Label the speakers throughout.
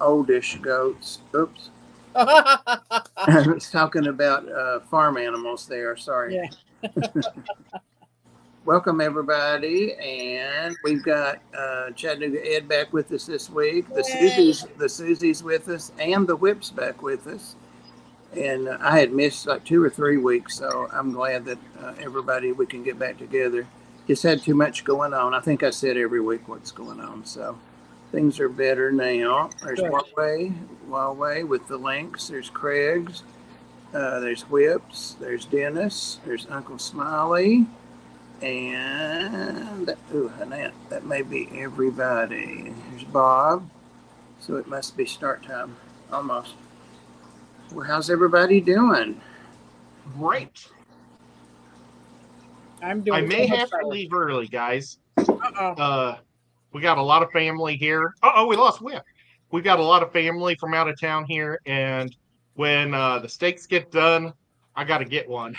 Speaker 1: oldish goats. Oops. I was talking about farm animals there. Sorry.
Speaker 2: Yeah.
Speaker 1: Welcome, everybody. And we've got Chattanooga Ed back with us this week.
Speaker 2: Yay.
Speaker 1: The Susie's with us, and the Whip's back with us. And I had missed like 2 or 3 weeks, so I'm glad that everybody we can get back together. Just had too much going on. I think I said every week what's going on, so things are better now. There's
Speaker 2: Good.
Speaker 1: Huawei with the links. There's Craig's. There's Whips. There's Dennis. There's Uncle Smiley. And that may be everybody. There's Bob. So it must be start time almost. Well, how's everybody doing?
Speaker 3: Great.
Speaker 2: I'm doing.
Speaker 3: I may
Speaker 2: so much
Speaker 3: have to
Speaker 2: better.
Speaker 3: leave early, guys.
Speaker 2: Uh-oh.
Speaker 3: We got a lot of family here. Oh, we lost Whip. We got a lot of family from out of town here, and when the steaks get done, I got to get one.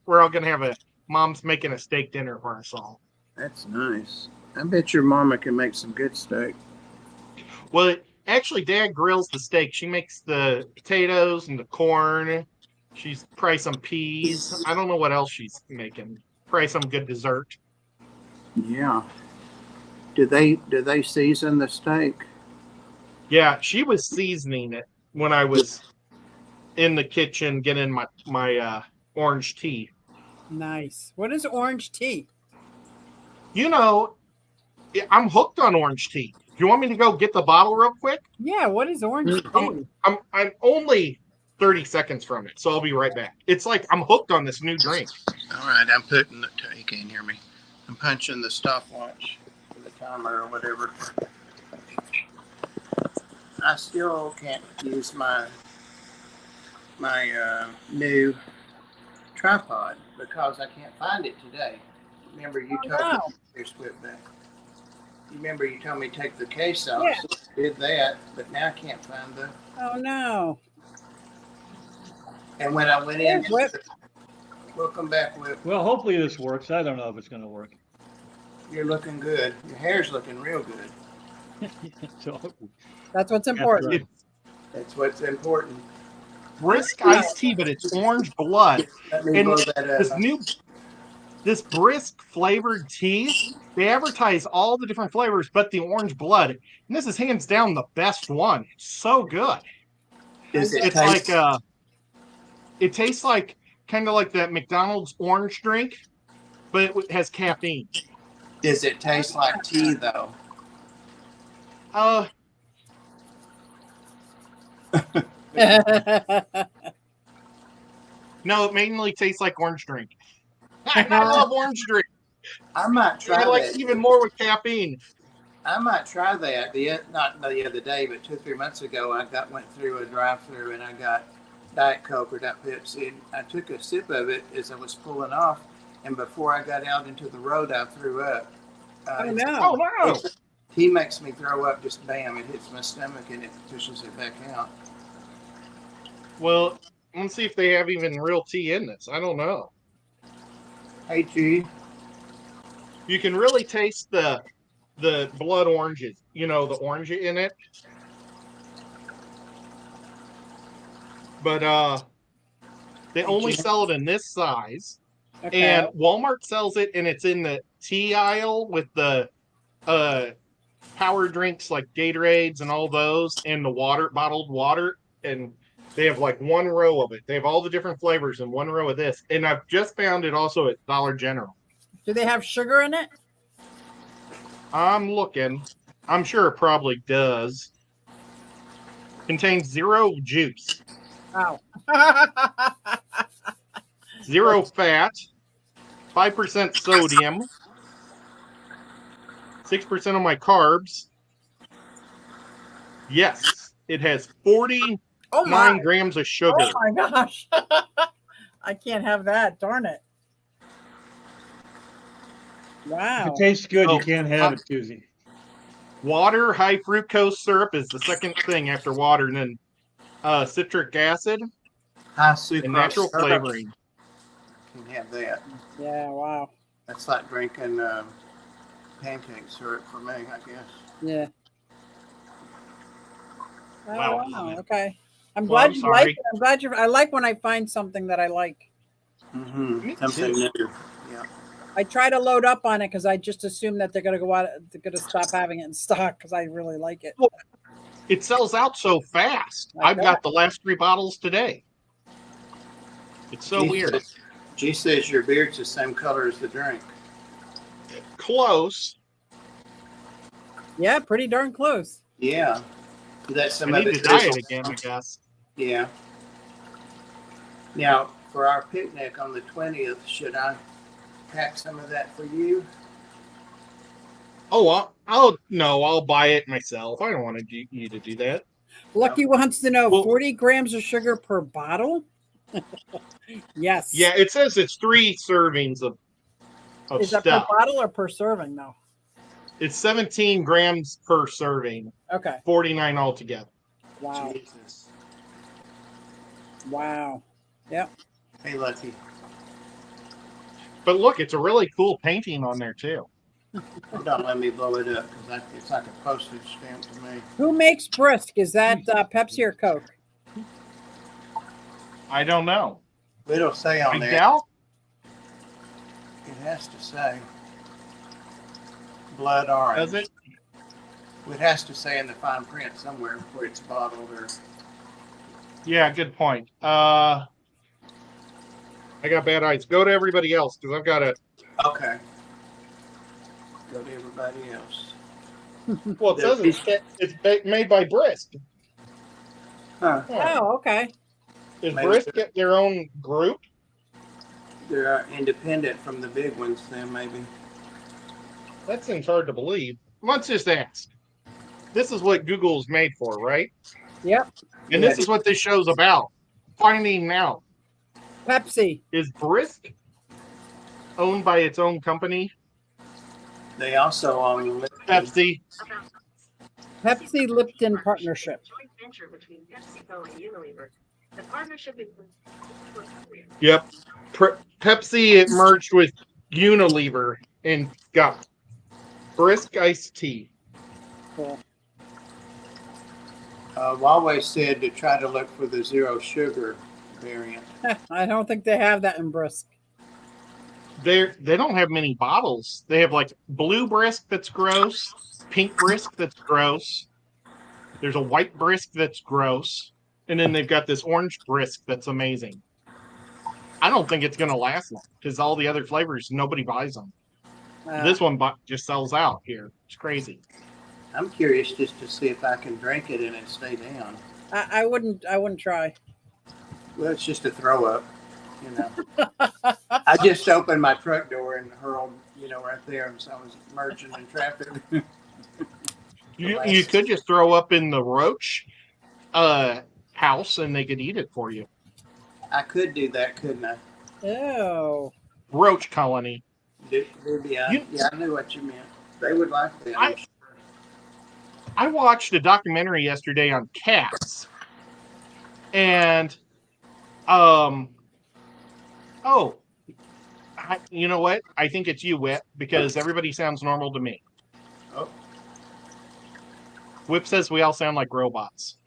Speaker 3: We're all gonna have mom's making a steak dinner for us all.
Speaker 1: That's nice. I bet your mama can make some good steak.
Speaker 3: Well, actually, Dad grills the steak. She makes the potatoes and the corn. She's probably some peas. I don't know what else she's making. Probably some good dessert.
Speaker 1: Yeah. Do they season the steak?
Speaker 3: Yeah, she was seasoning it when I was in the kitchen getting my orange tea.
Speaker 2: Nice. What is orange tea?
Speaker 3: You know, I'm hooked on orange tea. Do you want me to go get the bottle real quick?
Speaker 2: Yeah. What is orange tea?
Speaker 3: I'm only 30 seconds from it, so I'll be right back. It's like I'm hooked on this new drink.
Speaker 1: All right, I'm putting you can't hear me. I'm punching the stopwatch for the timer or whatever. I still can't use my new tripod because I can't find it today. Remember you told me here's Whip back. You remember you told me to take the case off.
Speaker 2: Yeah.
Speaker 1: So I did that, but now I can't find the.
Speaker 2: Oh no.
Speaker 1: And when I went in,
Speaker 2: There's Whip.
Speaker 1: welcome back, Whip.
Speaker 4: Well, hopefully this works. I don't know if it's going to work.
Speaker 1: You're looking good. Your hair's looking real good.
Speaker 4: So,
Speaker 2: That's what's important.
Speaker 4: right.
Speaker 1: That's what's important.
Speaker 3: Brisk iced tea, but it's orange blood.
Speaker 1: Let me
Speaker 3: And
Speaker 1: blow that up.
Speaker 3: this brisk flavored tea, they advertise all the different flavors, but the orange blood. And this is hands down the best one. It's so good.
Speaker 1: Does it
Speaker 3: It's
Speaker 1: taste?
Speaker 3: like it tastes like kind of like that McDonald's orange drink, but it has caffeine.
Speaker 1: Does it taste like tea though?
Speaker 3: No, it mainly tastes like orange drink. I love orange drink.
Speaker 1: I might try
Speaker 3: I like
Speaker 1: that.
Speaker 3: even more with caffeine.
Speaker 1: I might try that. Not the other day, but 2 or 3 months ago, went through a drive-through and I got Diet Coke or Diet Pepsi. And I took a sip of it as I was pulling off, and before I got out into the road, I threw up.
Speaker 2: Oh no.
Speaker 3: Oh no!
Speaker 1: Tea makes me throw up. Just bam! It hits my stomach and it pushes it back out.
Speaker 3: Well, let's see if they have even real tea in this. I don't know.
Speaker 1: Hey, G.
Speaker 3: You can really taste the blood oranges. You know, the orange in it. But they only sell it in this size.
Speaker 2: Okay.
Speaker 3: And Walmart sells it, and it's in the tea aisle with the power drinks like Gatorades and all those, and the bottled water. And they have like one row of it. They have all the different flavors in one row of this. And I've just found it also at Dollar General.
Speaker 2: Do they have sugar in it?
Speaker 3: I'm looking. I'm sure it probably does. Contains zero juice,
Speaker 2: Oh.
Speaker 3: 0 fat, 5% sodium, 6% of my carbs. Yes, it has 49
Speaker 2: Oh my.
Speaker 3: grams of sugar.
Speaker 2: Oh my gosh. I can't have that. Darn it.
Speaker 4: If
Speaker 2: Wow.
Speaker 4: it tastes good,
Speaker 3: Oh,
Speaker 4: you can't have it, Susie.
Speaker 3: Water, high fructose syrup is the second thing after water, and then citric acid
Speaker 1: High sucrose
Speaker 3: and natural
Speaker 1: syrup.
Speaker 3: flavoring.
Speaker 1: Can have that.
Speaker 2: Yeah, wow.
Speaker 1: That's like drinking pancake syrup for me, I guess.
Speaker 2: Yeah. Oh,
Speaker 3: Wow.
Speaker 2: wow. Okay. I'm
Speaker 3: Well,
Speaker 2: glad
Speaker 3: I'm
Speaker 2: you
Speaker 3: sorry.
Speaker 2: like it. I'm glad I like when I find something that I like.
Speaker 3: Me
Speaker 1: Something
Speaker 3: too.
Speaker 1: new. Yeah.
Speaker 2: I try to load up on it because I just assume that they're gonna go out. They're gonna stop having it in stock because I really like it.
Speaker 3: Well, it sells out so fast.
Speaker 2: I
Speaker 3: I've got the last 3 bottles today. It's so
Speaker 1: G
Speaker 3: weird.
Speaker 1: says, G says your beard's the same color as the drink.
Speaker 3: Close.
Speaker 2: Yeah, pretty darn close.
Speaker 1: Yeah. That's some
Speaker 3: I
Speaker 1: of
Speaker 3: need
Speaker 1: it
Speaker 3: to dye it
Speaker 1: drizzled
Speaker 3: again,
Speaker 1: down.
Speaker 3: I guess.
Speaker 1: Yeah. Now, for our picnic on the 20th, should I pack some of that for you?
Speaker 3: Oh, I'll buy it myself. I don't want you to do that.
Speaker 2: Lucky wants to know
Speaker 3: Well-
Speaker 2: 40 grams of sugar per bottle. Yes.
Speaker 3: Yeah, it says it's 3 servings of
Speaker 2: Is that per
Speaker 3: stuff.
Speaker 2: bottle or per serving? No.
Speaker 3: It's 17 grams per serving,
Speaker 2: Okay.
Speaker 3: 49 altogether.
Speaker 2: Wow.
Speaker 1: Jesus.
Speaker 2: Wow. Yep.
Speaker 1: Hey, Lucky.
Speaker 3: But look, it's a really cool painting on there too.
Speaker 1: Don't let me blow it up because it's like a postage stamp to me.
Speaker 2: Who makes Brisk? Is that Pepsi or Coke?
Speaker 3: I don't know.
Speaker 1: It'll say on
Speaker 3: I
Speaker 1: there.
Speaker 3: doubt.
Speaker 1: It has to say blood orange.
Speaker 3: Does it?
Speaker 1: It has to say in the fine print somewhere where it's bottled or.
Speaker 3: Yeah, good point. I got bad eyes. Go to everybody else because I've got a.
Speaker 1: Okay. Go to everybody else.
Speaker 3: Well, it says it's made by Brisk.
Speaker 1: Huh.
Speaker 2: Oh, okay.
Speaker 3: Is
Speaker 1: Maybe
Speaker 3: Brisk
Speaker 1: so.
Speaker 3: get their own group?
Speaker 1: They're independent from the big ones, then maybe.
Speaker 3: That seems hard to believe. Let's just ask. This is what Google's made for, right?
Speaker 2: Yep.
Speaker 3: And this is what this show's about. Finding out.
Speaker 2: Pepsi.
Speaker 3: Is Brisk owned by its own company?
Speaker 1: They also own
Speaker 3: Pepsi.
Speaker 2: Pepsi Lipton partnership.
Speaker 5: Joint venture between PepsiCo and Unilever. The partnership is
Speaker 3: Yep. Pepsi, it merged with Unilever and got Brisk iced tea.
Speaker 2: Cool.
Speaker 1: Huawei said to try to look for the zero sugar variant.
Speaker 2: I don't think they have that in Brisk.
Speaker 3: They don't have many bottles. They have like blue Brisk that's gross, pink Brisk that's gross. There's a white Brisk that's gross, and then they've got this orange Brisk that's amazing. I don't think it's going to last long because all the other flavors nobody buys them. This one just sells out here. It's crazy.
Speaker 1: I'm curious just to see if I can drink it and it stay down.
Speaker 2: I wouldn't try.
Speaker 1: Well, it's just a throw up, you know. I just opened my truck door and hurled, right there, and so I was merging in traffic.
Speaker 3: You could just throw up in the roach house and they could eat it for you.
Speaker 1: I could do that, couldn't I?
Speaker 2: Ew.
Speaker 3: Roach colony.
Speaker 1: Yeah, I knew what you meant. They would like that. I'm sure.
Speaker 3: I watched a documentary yesterday on cats, and you know what? I think it's you, Whip, because everybody sounds normal to me.
Speaker 1: Oh.
Speaker 3: Whip says we all sound like robots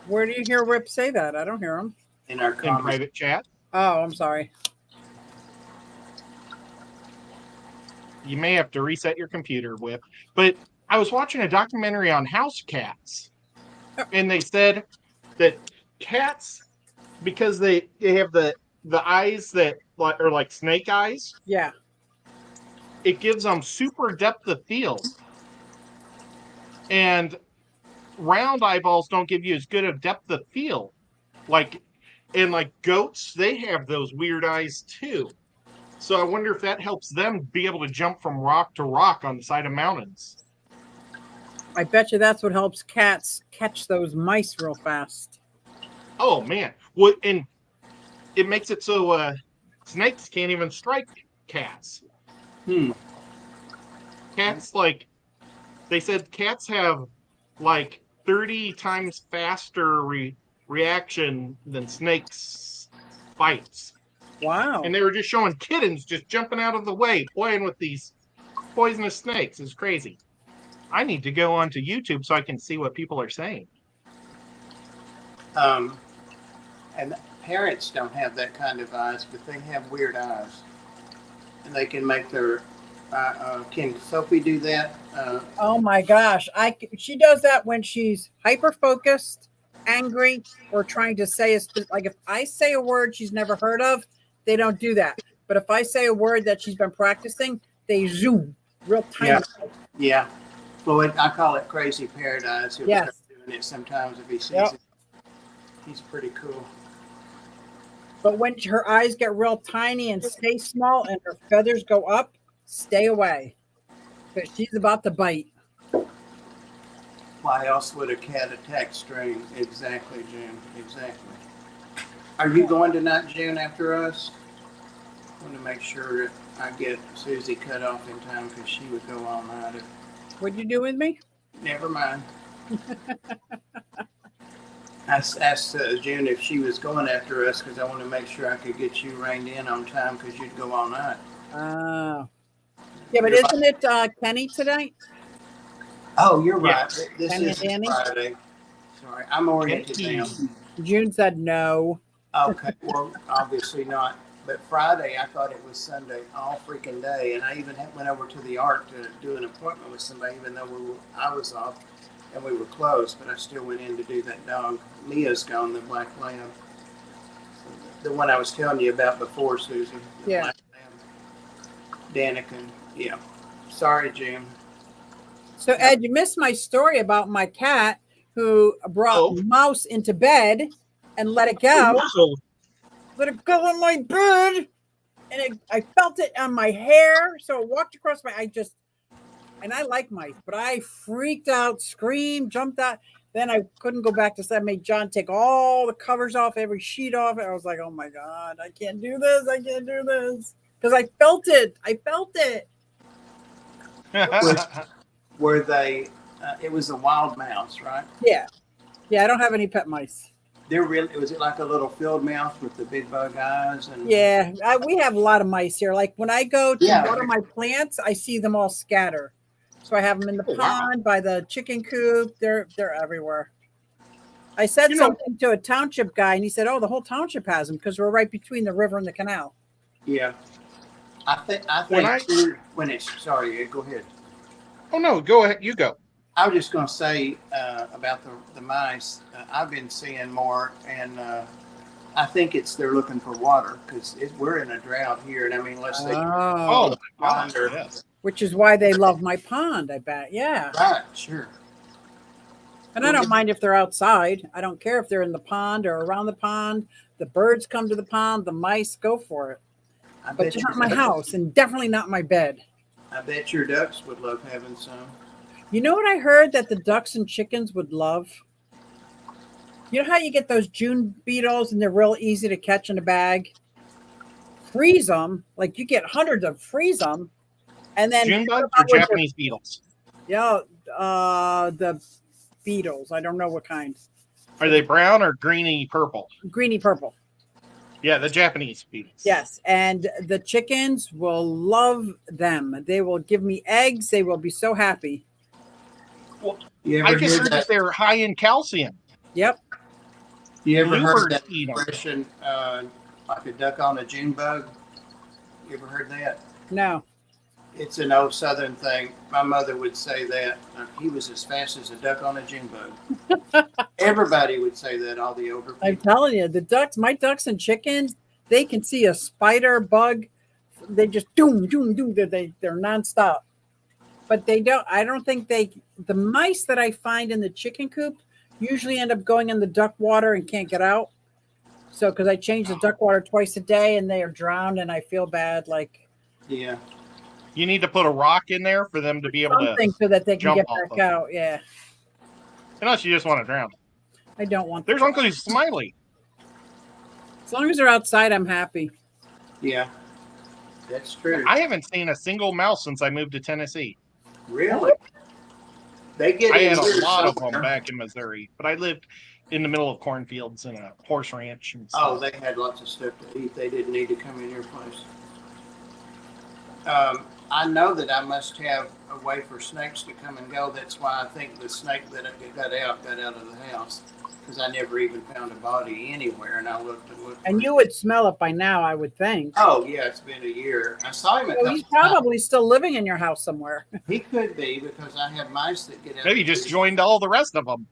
Speaker 2: Where do you hear Rip say that? I don't hear him.
Speaker 1: In our
Speaker 3: in
Speaker 1: conversation.
Speaker 3: private chat.
Speaker 2: Oh, I'm sorry.
Speaker 3: You may have to reset your computer, Whip. But I was watching a documentary on house cats, and they said that cats, because they have the eyes that are like snake eyes,
Speaker 2: Yeah.
Speaker 3: it gives them super depth of field. And round eyeballs don't give you as good of depth of field. Like goats, they have those weird eyes too. So I wonder if that helps them be able to jump from rock to rock on the side of mountains.
Speaker 2: I bet you that's what helps cats catch those mice real fast.
Speaker 3: Oh man. Well, and it makes it so snakes can't even strike cats. Cats, they said cats have like 30 times faster reaction than snakes bites.
Speaker 2: Wow.
Speaker 3: And they were just showing kittens just jumping out of the way, playing with these poisonous snakes. It's crazy. I need to go onto YouTube so I can see what people are saying.
Speaker 1: And parents don't have that kind of eyes, but they have weird eyes, and they can make their. Can Sophie do that?
Speaker 2: Oh my gosh. She does that when she's hyper focused, angry, or trying to say like if I say a word she's never heard of, they don't do that. But if I say a word that she's been practicing, they zoom real tiny.
Speaker 1: Yeah. Yeah. Floyd, I call it crazy paradise. He'll
Speaker 2: Yes.
Speaker 1: start doing it sometimes if he sees
Speaker 2: Yep.
Speaker 1: it. He's pretty cool.
Speaker 2: But when her eyes get real tiny and stay small and her feathers go up, stay away. Because she's about to bite.
Speaker 1: Why else would a cat attack string? Exactly, June. Exactly. Are you going tonight, June, after us? I want to make sure that I get Susie cut off in time because she would go all night.
Speaker 2: What'd you do with me?
Speaker 1: Never mind. I asked June if she was going after us because I want to make sure I could get you reined in on time because you'd go all night.
Speaker 2: Oh. Yeah, but isn't it Kenny tonight?
Speaker 1: Oh, you're
Speaker 3: Yeah.
Speaker 1: right. This
Speaker 2: Kenny
Speaker 1: is
Speaker 2: and Danny?
Speaker 1: Friday. Sorry, I'm oriented
Speaker 3: Kenny.
Speaker 1: now.
Speaker 2: June said no.
Speaker 1: Okay, well, obviously not. But Friday, I thought it was Sunday all freaking day, and I even went over to the Ark to do an appointment with somebody, even though I was off and we were closed. But I still went in to do that dog. Mia's gone, the black lamb, the one I was telling you about before, Susie. The
Speaker 2: Yeah.
Speaker 1: black lamb. Danica. Yeah. Sorry, Jim.
Speaker 2: So Ed, you missed my story about my cat who brought Mouse into bed and let it go. Let it go on my bed, and I felt it on my hair. So it walked across and I like mice, but I freaked out, screamed, jumped out. Then I couldn't go back to sleep. I made John take all the covers off, every sheet off. I was like, oh my God, I can't do this. I can't do this. Because I felt it.
Speaker 1: Were they? It was a wild mouse, right?
Speaker 2: Yeah. I don't have any pet mice.
Speaker 1: They're really. Was it like a little field mouse with the big bug eyes? And
Speaker 2: Yeah, we have a lot of mice here. Like when I go to
Speaker 1: Yeah.
Speaker 2: water my plants, I see them all scatter. So I have them in the pond, by the chicken coop. They're everywhere. I said something to a township guy, and he said, "Oh, the whole township has them because we're right between the river and the canal."
Speaker 1: Yeah, I think when it's sorry, go ahead.
Speaker 3: Oh no, go ahead. You go.
Speaker 1: I was just going to say about the mice. I've been seeing more, and I think they're looking for water because we're in a drought here, and I mean, unless they
Speaker 2: Oh,
Speaker 3: my gosh, yes.
Speaker 2: Which is why they love my pond. I bet. Yeah.
Speaker 1: Right, sure.
Speaker 2: And I don't mind if they're outside. I don't care if they're in the pond or around the pond. The birds come to the pond. The mice go for it. But not my house, and definitely not my bed.
Speaker 1: I bet your ducks would love having some.
Speaker 2: You know what I heard that the ducks and chickens would love? You know how you get those June beetles and they're real easy to catch in a bag? Freeze them, like you get hundreds of, freeze them, and then
Speaker 3: June bugs or Japanese beetles?
Speaker 2: Yeah, the beetles. I don't know what kind.
Speaker 3: Are they brown or greeny purple?
Speaker 2: Greeny purple.
Speaker 3: Yeah, the Japanese beetles.
Speaker 2: Yes, and the chickens will love them. They will give me eggs. They will be so happy.
Speaker 3: Well,
Speaker 1: You
Speaker 3: I
Speaker 1: ever
Speaker 3: just
Speaker 1: heard
Speaker 3: heard that they're high in calcium.
Speaker 2: Yep.
Speaker 1: You ever heard
Speaker 3: Bluebirds
Speaker 1: that
Speaker 3: eat 'em.
Speaker 1: expression, like a duck on a June bug? You ever heard that?
Speaker 2: No.
Speaker 1: It's an old Southern thing. My mother would say that. He was as fast as a duck on a June bug. Everybody would say that, all the older people.
Speaker 2: I'm telling you, the ducks, my ducks and chickens, they can see a spider, bug. They just doom. They're nonstop. But I don't think the mice that I find in the chicken coop usually end up going in the duck water and can't get out. So, because I change the duck water twice a day and they are drowned and I feel bad. Like,
Speaker 1: Yeah.
Speaker 3: You need to put a rock in there for them to be able to
Speaker 2: something so that they can
Speaker 3: jump
Speaker 2: get
Speaker 3: off
Speaker 2: back
Speaker 3: of.
Speaker 2: out. Yeah.
Speaker 3: Unless you just want to drown.
Speaker 2: I don't want
Speaker 3: There's Uncle Smiley.
Speaker 2: As long as they're outside, I'm happy.
Speaker 1: Yeah. That's true.
Speaker 3: I haven't seen a single mouse since I moved to Tennessee.
Speaker 1: Really? They get
Speaker 3: I
Speaker 1: in
Speaker 3: had a
Speaker 1: here
Speaker 3: lot of
Speaker 1: somewhere.
Speaker 3: them back in Missouri, but I lived in the middle of cornfields and a horse ranch and stuff.
Speaker 1: Oh, they had lots of stuff to eat. They didn't need to come in your place. I know that I must have a way for snakes to come and go. That's why I think the snake that got out of the house, because I never even found a body anywhere, and I looked and looked.
Speaker 2: And you would smell it by now, I would think.
Speaker 1: Oh yeah, it's been a year. I saw him.
Speaker 2: So he's probably still living in your house somewhere.
Speaker 1: He could be, because I have mice that get out.
Speaker 3: Maybe just joined all the rest of them.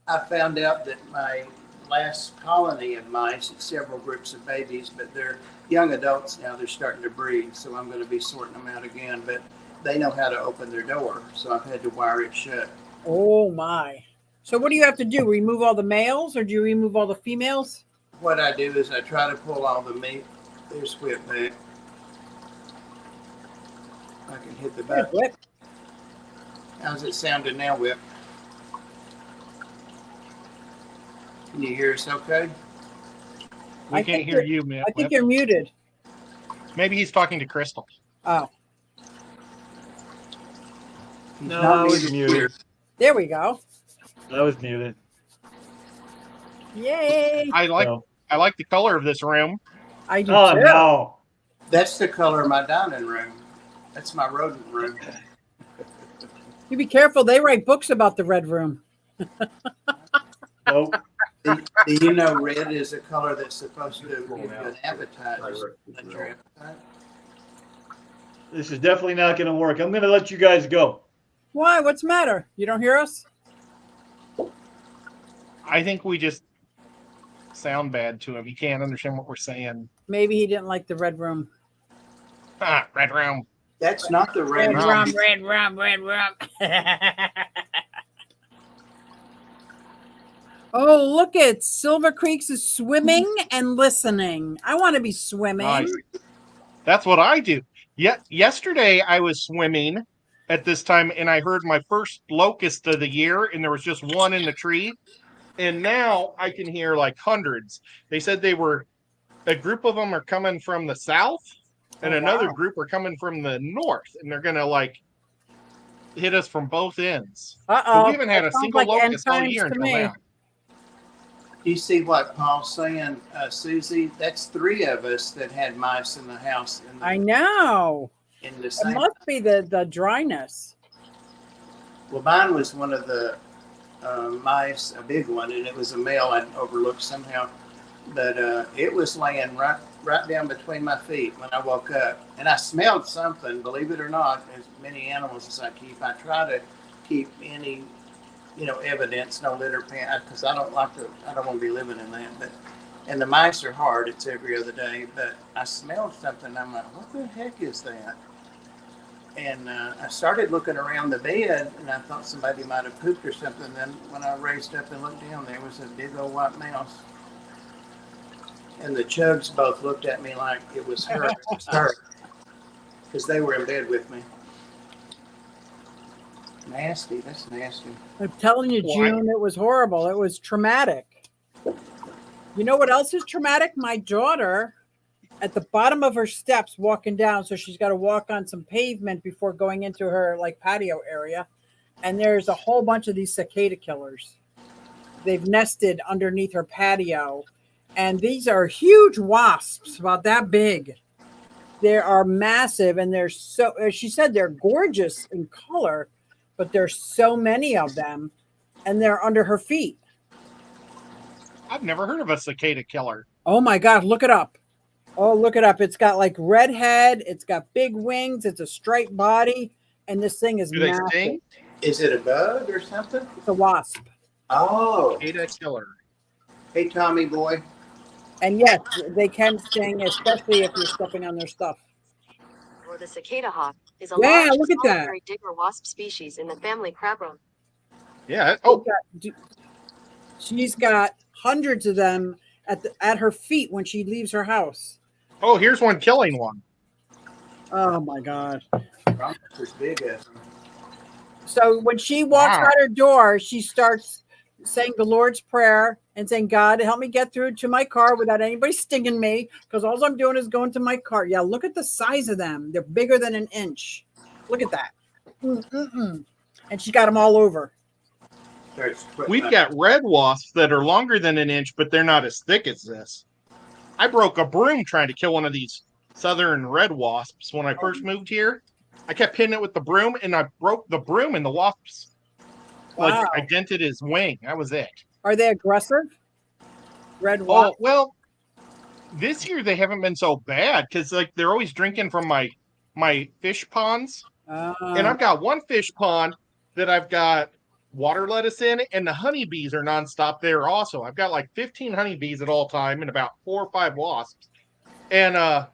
Speaker 1: I found out that my last colony of mice, it's several groups of babies, but they're young adults now. They're starting to breed, so I'm going to be sorting them out again. But they know how to open their door, so I've had to wire it shut.
Speaker 2: Oh my. So what do you have to do? Remove all the males, or do you remove all the females?
Speaker 1: What I do is I try to pull all the meat. There's Whip back. I can hit the button.
Speaker 2: Whip.
Speaker 1: How's it sounding now, Whip? Can you hear us okay?
Speaker 3: We can't hear you, man.
Speaker 2: I think you're muted.
Speaker 3: Maybe he's talking to Crystal.
Speaker 2: Oh.
Speaker 1: He's
Speaker 4: No,
Speaker 1: not
Speaker 4: I was
Speaker 1: muted.
Speaker 4: muted.
Speaker 2: There we go.
Speaker 4: I was muted.
Speaker 2: Yay.
Speaker 3: I like
Speaker 4: So.
Speaker 3: the color of this room.
Speaker 2: I do
Speaker 4: Oh
Speaker 2: too.
Speaker 4: no!
Speaker 1: That's the color of my dining room. That's my rodent room.
Speaker 2: You be careful. They write books about the red room.
Speaker 4: Nope.
Speaker 1: Do you know red is a color that's supposed to give you an appetite? Let your appetite.
Speaker 4: This is definitely not going to work. I'm going to let you guys go.
Speaker 2: Why? What's the matter? You don't hear us?
Speaker 3: I think we just sound bad to him. He can't understand what we're saying.
Speaker 2: Maybe he didn't like the red room.
Speaker 3: Ah, red room.
Speaker 1: That's not the red
Speaker 2: Red
Speaker 1: room.
Speaker 2: rum. Oh, look at Silver Creeks is swimming and listening. I want to be swimming.
Speaker 3: Nice. That's what I do. Yesterday I was swimming at this time, and I heard my first locust of the year, and there was just one in the tree. And now I can hear like hundreds. They said a group of them are coming from the south, and another group are coming from the north, and they're gonna like hit us from both ends.
Speaker 2: Uh-oh.
Speaker 3: But we haven't had a single locust all year until now.
Speaker 1: You see what Paul's saying, Susie? That's three of us that had mice in the house.
Speaker 2: I know.
Speaker 1: In the
Speaker 2: It
Speaker 1: same.
Speaker 2: must be the dryness.
Speaker 1: Well, mine was one of the mice, a big one, and it was a male I'd overlooked somehow. But it was laying right down between my feet when I woke up. And I smelled something, believe it or not, as many animals as I keep. I try to keep any, evidence, no litter pan, because I don't want to be living in that. And the mice are hard. It's every other day. But I smelled something. I'm like, what the heck is that? And I started looking around the bed, and I thought somebody might have pooped or something. Then when I raised up and looked down, there was a big old white mouse. And the Chugs both looked at me like it was her. It was her. Because they were in bed with me. Nasty. That's nasty.
Speaker 2: I'm telling you, June, it was horrible. It was traumatic. You know what else is traumatic? My daughter, at the bottom of her steps walking down, so she's got to walk on some pavement before going into her patio area, and there's a whole bunch of these cicada killers. They've nested underneath her patio, and these are huge wasps, about that big. They are massive, and they're so, as she said, they're gorgeous in color, but there's so many of them, and they're under her feet.
Speaker 3: I've never heard of a cicada killer.
Speaker 2: Oh my God, look it up. Oh, look it up. It's got red head. It's got big wings. It's a striped body. And this thing is
Speaker 3: Do they
Speaker 2: massive.
Speaker 3: sting?
Speaker 1: Is it a bug or something?
Speaker 2: It's a wasp.
Speaker 1: Oh.
Speaker 3: Cicada killer.
Speaker 1: Hey, Tommy boy.
Speaker 2: And yes, they can sting, especially if you're stepping on their stuff.
Speaker 5: Or the cicada hawk is a
Speaker 2: Yeah,
Speaker 5: large
Speaker 2: look at that.
Speaker 5: solitary digger wasp species in the family Crabrum.
Speaker 3: Yeah. Oh,
Speaker 2: She's got hundreds of them at her feet when she leaves her house.
Speaker 3: oh, here's one killing one.
Speaker 2: Oh my God.
Speaker 1: As big as them.
Speaker 2: So when she walks out her door, she starts saying the Lord's Prayer and saying, God, help me get through to my car without anybody stinging me, because all I'm doing is going to my car. Yeah, look at the size of them. They're bigger than an inch. Look at that. And she got them all over.
Speaker 3: We've got red wasps that are longer than an inch, but they're not as thick as this. I broke a broom trying to kill one of these southern red wasps when I first moved here. I kept hitting it with the broom, and I broke the broom, and the wasps,
Speaker 2: Wow.
Speaker 3: I dented his wing. That was it.
Speaker 2: Are they aggressive? Red
Speaker 3: Oh,
Speaker 2: wasp?
Speaker 3: well, this year they haven't been so bad because they're always drinking from my fish ponds. And I've got one fish pond that I've got water lettuce in, and the honeybees are nonstop there also. I've got like 15 honeybees at all time and about 4 or 5 wasps. And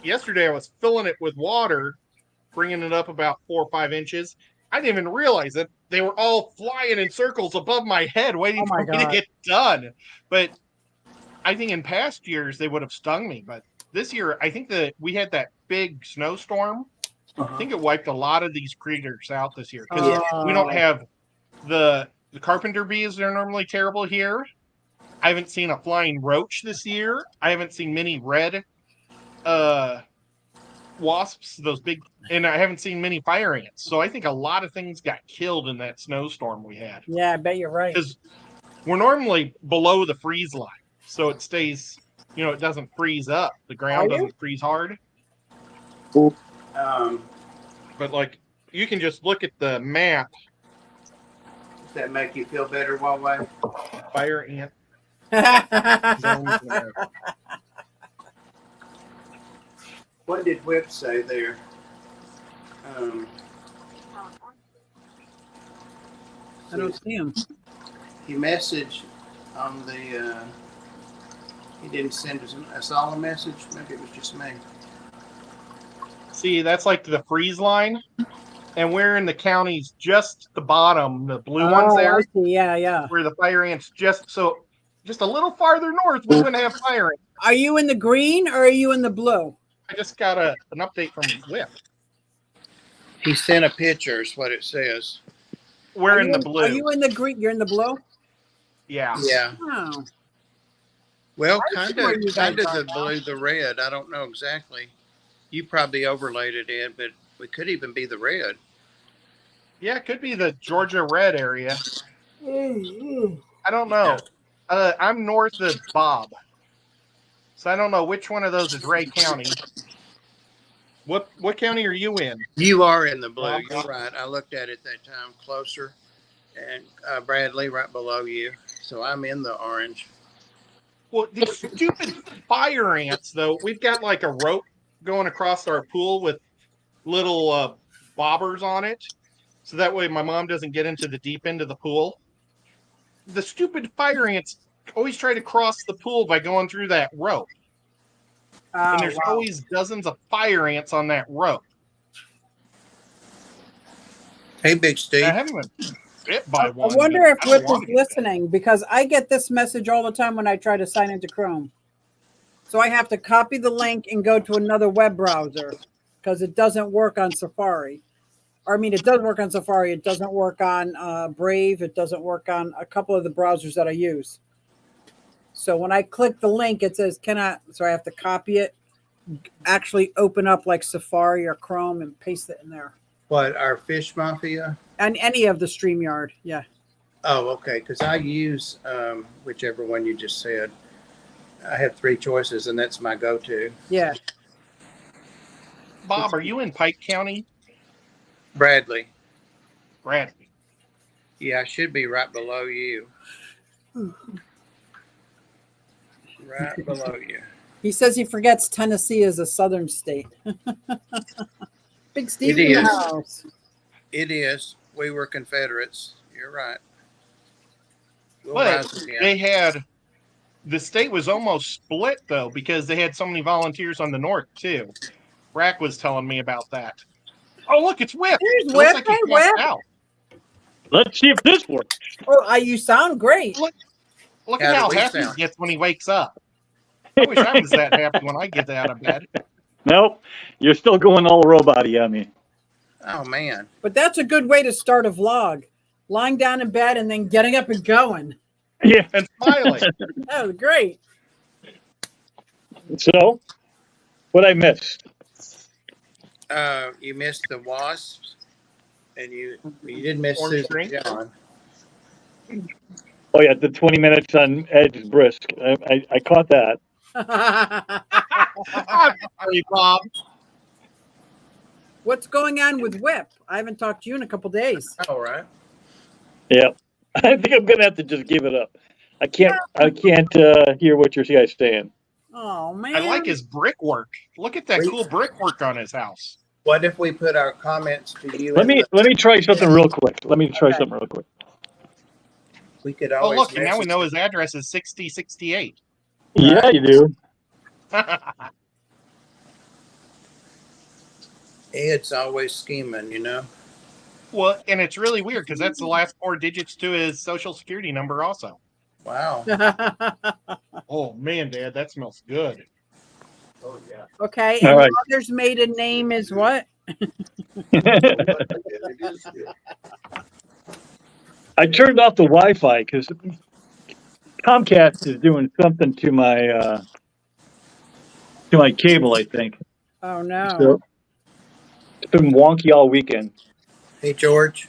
Speaker 3: yesterday I was filling it with water, bringing it up about 4 or 5 inches. I didn't even realize it. They were all flying in circles above my head waiting for me to get done. But I think in past years they would have stung me. But this year, I think that we had that big snowstorm. I think it wiped a lot of these critters out this year because we don't have the carpenter bees that are normally terrible here. I haven't seen a flying roach this year. I haven't seen many red wasps, those big, and I haven't seen many fire ants. So I think a lot of things got killed in that snowstorm we had.
Speaker 2: Yeah, I bet you're right.
Speaker 3: Because we're normally below the freeze line, so it stays, it doesn't freeze up. The ground doesn't freeze hard. But you can just look at the map.
Speaker 1: Does that make you feel better, Huawei?
Speaker 3: Fire ant.
Speaker 1: What did Whip say there?
Speaker 2: I don't see him.
Speaker 1: He messaged on the. He didn't send us all a message. Maybe it was just me.
Speaker 3: See, that's like the freeze line, and we're in the counties just the bottom, the blue ones there.
Speaker 2: I see. Yeah.
Speaker 3: Where the fire ants just a little farther north, we wouldn't have fire ants.
Speaker 2: Are you in the green or are you in the blue?
Speaker 3: I just got an update from Whip.
Speaker 1: He sent a picture, is what it says.
Speaker 3: We're in the blue.
Speaker 2: Are you in the green? You're in the blue?
Speaker 3: Yeah.
Speaker 1: Yeah.
Speaker 2: Oh.
Speaker 1: Well, kind of the blue, the red. I don't know exactly. You probably overlaid it in, but we could even be the red.
Speaker 3: Yeah, it could be the Georgia red area. I don't know. I'm north of Bob, so I don't know which one of those is Ray County. What county are you in?
Speaker 1: You are in the blue. You're right. I looked at it that time closer, and Bradley right below you. So I'm in the orange.
Speaker 3: Well, these stupid fire ants, though. We've got like a rope going across our pool with little bobbers on it, so that way my mom doesn't get into the deep end of the pool. The stupid fire ants always try to cross the pool by going through that rope. And there's always dozens of fire ants on that rope.
Speaker 1: Hey, Big Steve.
Speaker 3: I haven't been bit by one.
Speaker 2: I wonder if Whip is listening, because I get this message all the time when I try to sign into Chrome. So I have to copy the link and go to another web browser because it doesn't work on Safari. Or, I mean, it does work on Safari. It doesn't work on Brave. It doesn't work on a couple of the browsers that I use. So when I click the link, it says so I have to copy it, actually open up like Safari or Chrome and paste it in there.
Speaker 1: What, our Fish Mafia?
Speaker 2: And any of the StreamYard, yeah.
Speaker 1: Oh, okay, because I use whichever one you just said. I have 3 choices, and that's my go-to.
Speaker 2: Yeah.
Speaker 3: Bob, are you in Pike County?
Speaker 1: Bradley.
Speaker 3: Bradley.
Speaker 1: Yeah, I should be right below you. Right below you.
Speaker 2: He says he forgets Tennessee is a southern state. Big Steve
Speaker 1: It
Speaker 2: in the
Speaker 1: is.
Speaker 2: house.
Speaker 1: It is. We were Confederates. You're right. We'll
Speaker 3: But
Speaker 1: rise again.
Speaker 3: they had, the state was almost split, though, because they had so many volunteers on the north, too. Rack was telling me about that. Oh, look, it's Whip.
Speaker 2: There's
Speaker 3: It looks
Speaker 2: Whip.
Speaker 3: like he
Speaker 2: Hey,
Speaker 3: walked
Speaker 2: Whip.
Speaker 3: out.
Speaker 4: Let's see if this works.
Speaker 2: Oh, you sound great.
Speaker 3: Look
Speaker 1: How
Speaker 3: at
Speaker 1: do
Speaker 3: how
Speaker 1: we
Speaker 3: happy
Speaker 1: sound?
Speaker 3: he gets when he wakes up. I wish I was that happy when I get out of bed.
Speaker 4: Nope, you're still going all robot-y on me.
Speaker 1: Oh, man.
Speaker 2: But that's a good way to start a vlog. Lying down in bed and then getting up and going.
Speaker 4: Yeah.
Speaker 3: And smiling.
Speaker 2: That was great.
Speaker 4: So, what I missed?
Speaker 1: You missed the wasps, and you did miss
Speaker 3: Orange
Speaker 1: Susan
Speaker 3: drink?
Speaker 1: John.
Speaker 4: Oh yeah, the 20 minutes on Edge is brisk. I caught that.
Speaker 3: I'm sorry, Bob.
Speaker 2: What's going on with Whip? I haven't talked to you in a couple days.
Speaker 1: All right.
Speaker 4: Yeah, I think I'm gonna have to just give it up. I can't hear what your guys saying.
Speaker 2: Oh man.
Speaker 3: I like his brickwork. Look at that cool brickwork on his house.
Speaker 1: What if we put our comments to you?
Speaker 4: Let me try something real quick.
Speaker 1: We could
Speaker 3: Oh,
Speaker 1: always.
Speaker 3: look, and now we know his address is 6068.
Speaker 4: Yeah, you do.
Speaker 1: Ed's always scheming, you know.
Speaker 3: Well, and it's really weird because that's the last 4 digits to his social security number also.
Speaker 1: Wow.
Speaker 3: Oh, man, Dad, that smells good.
Speaker 1: Oh yeah.
Speaker 2: Okay,
Speaker 4: All
Speaker 2: and
Speaker 4: right.
Speaker 2: mother's maiden name is what?
Speaker 4: I turned off the Wi-Fi because Comcast is doing something to my cable, I think.
Speaker 2: Oh no.
Speaker 4: So it's been wonky all weekend.
Speaker 1: Hey George.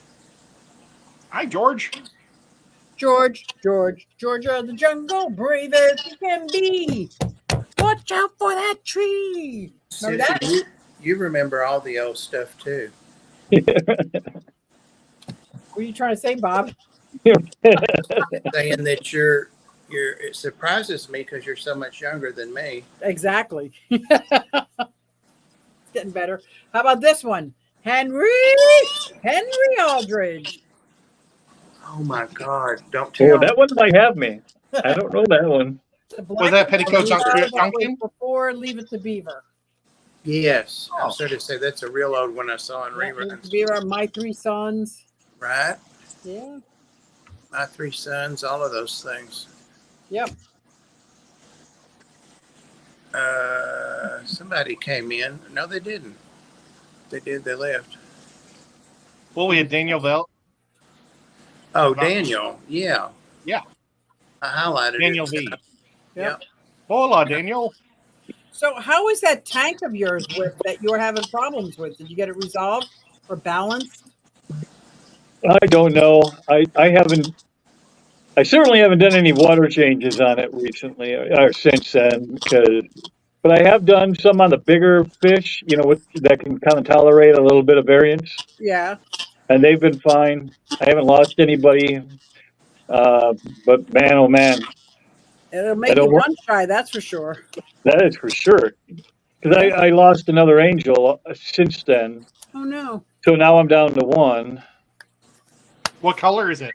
Speaker 3: Hi, George.
Speaker 2: George, Georgia, the jungle, brave as you can be. Watch out for that tree. Remember
Speaker 1: Sissy,
Speaker 2: that?
Speaker 1: you remember all the old stuff too.
Speaker 2: What are you trying to say, Bob?
Speaker 1: Saying that you're it surprises me because you're so much younger than me.
Speaker 2: Exactly. It's getting better. How about this one? Henry Aldridge.
Speaker 1: Oh my God! Don't
Speaker 4: Oh,
Speaker 1: tell me.
Speaker 4: that one might have me. I don't know that one.
Speaker 2: The
Speaker 3: Was that Petticoat
Speaker 2: that was
Speaker 3: Junction?
Speaker 2: before Leave It to Beaver.
Speaker 1: Yes, I
Speaker 3: Oh.
Speaker 1: was going to say that's a real old one I saw in
Speaker 2: Leave It to
Speaker 1: reruns.
Speaker 2: Beaver, My Three Sons.
Speaker 1: Right?
Speaker 2: Yeah.
Speaker 1: My Three Sons, all of those things.
Speaker 2: Yep.
Speaker 1: Somebody came in. No, they didn't. They did. They left.
Speaker 3: Well, we had Daniel Velt.
Speaker 1: Oh, Daniel. Yeah.
Speaker 3: Yeah.
Speaker 1: I highlighted
Speaker 3: Daniel
Speaker 1: it.
Speaker 3: V.
Speaker 1: Yep.
Speaker 3: Hola, Daniel.
Speaker 2: So how is that tank of yours with that you were having problems with? Did you get it resolved or balanced?
Speaker 4: I don't know. I certainly haven't done any water changes on it recently or since then but I have done some on the bigger fish, that can kind of tolerate a little bit of variance,
Speaker 2: Yeah.
Speaker 4: and they've been fine. I haven't lost anybody, but man, oh man,
Speaker 2: It'll make you gun shy, that's for sure.
Speaker 4: that is for sure. Because I lost another angel since then,
Speaker 2: Oh no.
Speaker 4: so now I'm down to one.
Speaker 3: What color is it?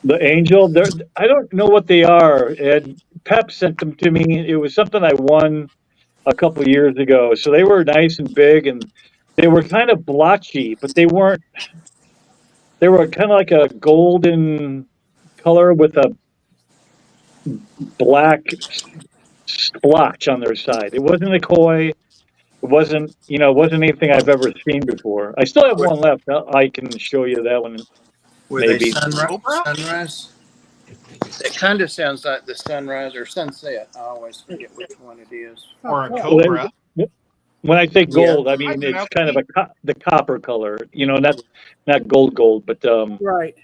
Speaker 4: The angel, I don't know what they are. Ed Pep sent them to me. It was something I won a couple years ago. So they were nice and big, and they were kind of blotchy, but they weren't. They were kind of like a golden color with a black splotch on their side. It wasn't a koi. It wasn't anything I've ever seen before. I still have one left. I can show you that one.
Speaker 1: Were
Speaker 4: Maybe.
Speaker 1: they sunrise? It kind of sounds like the sunrise or sunset. I always forget which one it is.
Speaker 3: Or a cobra?
Speaker 4: When I say gold, I
Speaker 3: I
Speaker 4: mean
Speaker 3: don't know.
Speaker 4: it's kind of the copper color. Not gold, but
Speaker 2: Right.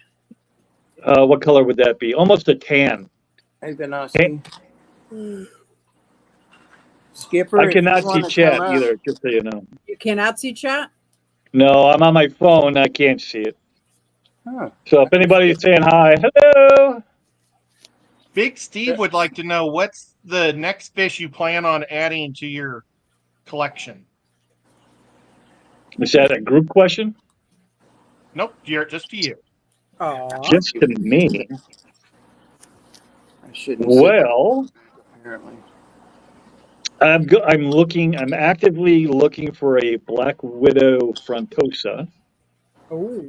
Speaker 4: what color would that be? Almost a tan.
Speaker 1: Hey, Benassi. Skipper,
Speaker 4: I
Speaker 1: if you
Speaker 4: cannot see
Speaker 1: wanna
Speaker 4: chat
Speaker 1: come up-
Speaker 4: either, just so you know.
Speaker 2: You cannot see chat?
Speaker 4: No, I'm on my phone. I can't see it.
Speaker 1: Huh.
Speaker 4: So if anybody's saying hi, hello.
Speaker 3: Big Steve would like to know what's the next fish you plan on adding to your collection?
Speaker 4: Is that a group question?
Speaker 3: Nope, just to you.
Speaker 2: Aw.
Speaker 4: Just to me.
Speaker 1: I shouldn't say
Speaker 4: Well,
Speaker 1: apparently.
Speaker 4: I'm actively looking for a black widow frontosa.
Speaker 2: Oh.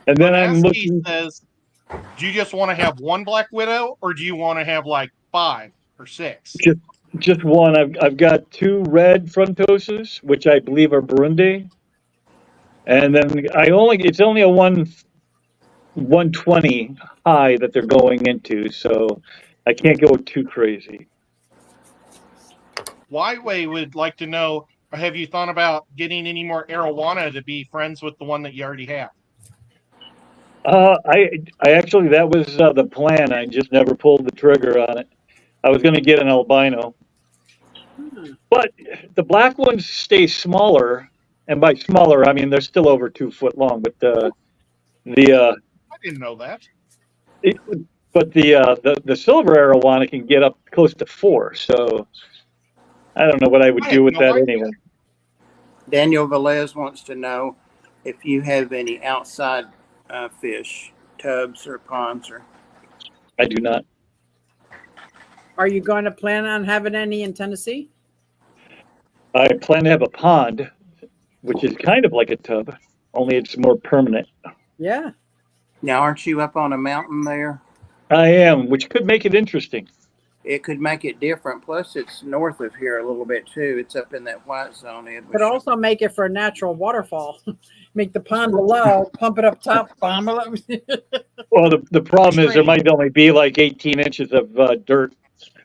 Speaker 4: And then
Speaker 3: Well,
Speaker 4: I'm looking.
Speaker 3: says, do you just want to have one black widow, or do you want to have like 5 or 6?
Speaker 4: Just one. I've got 2 red frontosas, which I believe are Burundi, and then it's only a 120 high that they're going into, so I can't go too crazy.
Speaker 3: Wyway would like to know, have you thought about getting any more arowana to be friends with the one that you already have?
Speaker 4: I actually, that was the plan. I just never pulled the trigger on it. I was going to get an albino. But the black ones stay smaller, and by smaller I mean they're still over 2 foot long. But the
Speaker 3: I didn't know that.
Speaker 4: it, but the silver arowana can get up close to 4. So I don't know what I would
Speaker 3: I
Speaker 4: do
Speaker 3: had
Speaker 4: with
Speaker 3: no
Speaker 4: that
Speaker 3: idea.
Speaker 4: anyway.
Speaker 1: Daniel Velez wants to know if you have any outside fish, tubs or ponds or.
Speaker 4: I do not.
Speaker 2: Are you going to plan on having any in Tennessee?
Speaker 4: I plan to have a pond, which is kind of like a tub, only it's more permanent.
Speaker 2: Yeah.
Speaker 1: Now, aren't you up on a mountain there?
Speaker 4: I am, which could make it interesting.
Speaker 1: It could make it different. Plus, it's north of here a little bit too. It's up in that white zone, Ed.
Speaker 2: Could also make it for a natural waterfall. Make the pond below, pump it up top, bomb it.
Speaker 4: Well, the problem is there might only be like 18 inches of dirt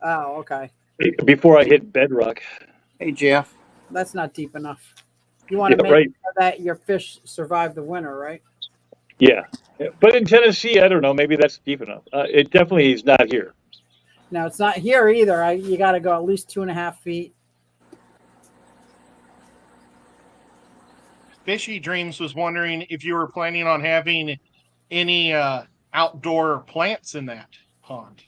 Speaker 2: Oh, okay.
Speaker 4: before I hit bedrock.
Speaker 1: Hey, Jeff.
Speaker 2: That's not deep enough. You want to
Speaker 4: Yeah,
Speaker 2: make
Speaker 4: right.
Speaker 2: sure that your fish survive the winter, right?
Speaker 4: Yeah. But in Tennessee, I don't know. Maybe that's deep enough. It definitely is not here.
Speaker 2: Now it's not here either. You got to go at least 2.5 feet.
Speaker 3: Fishy Dreams was wondering if you were planning on having any outdoor plants in that pond.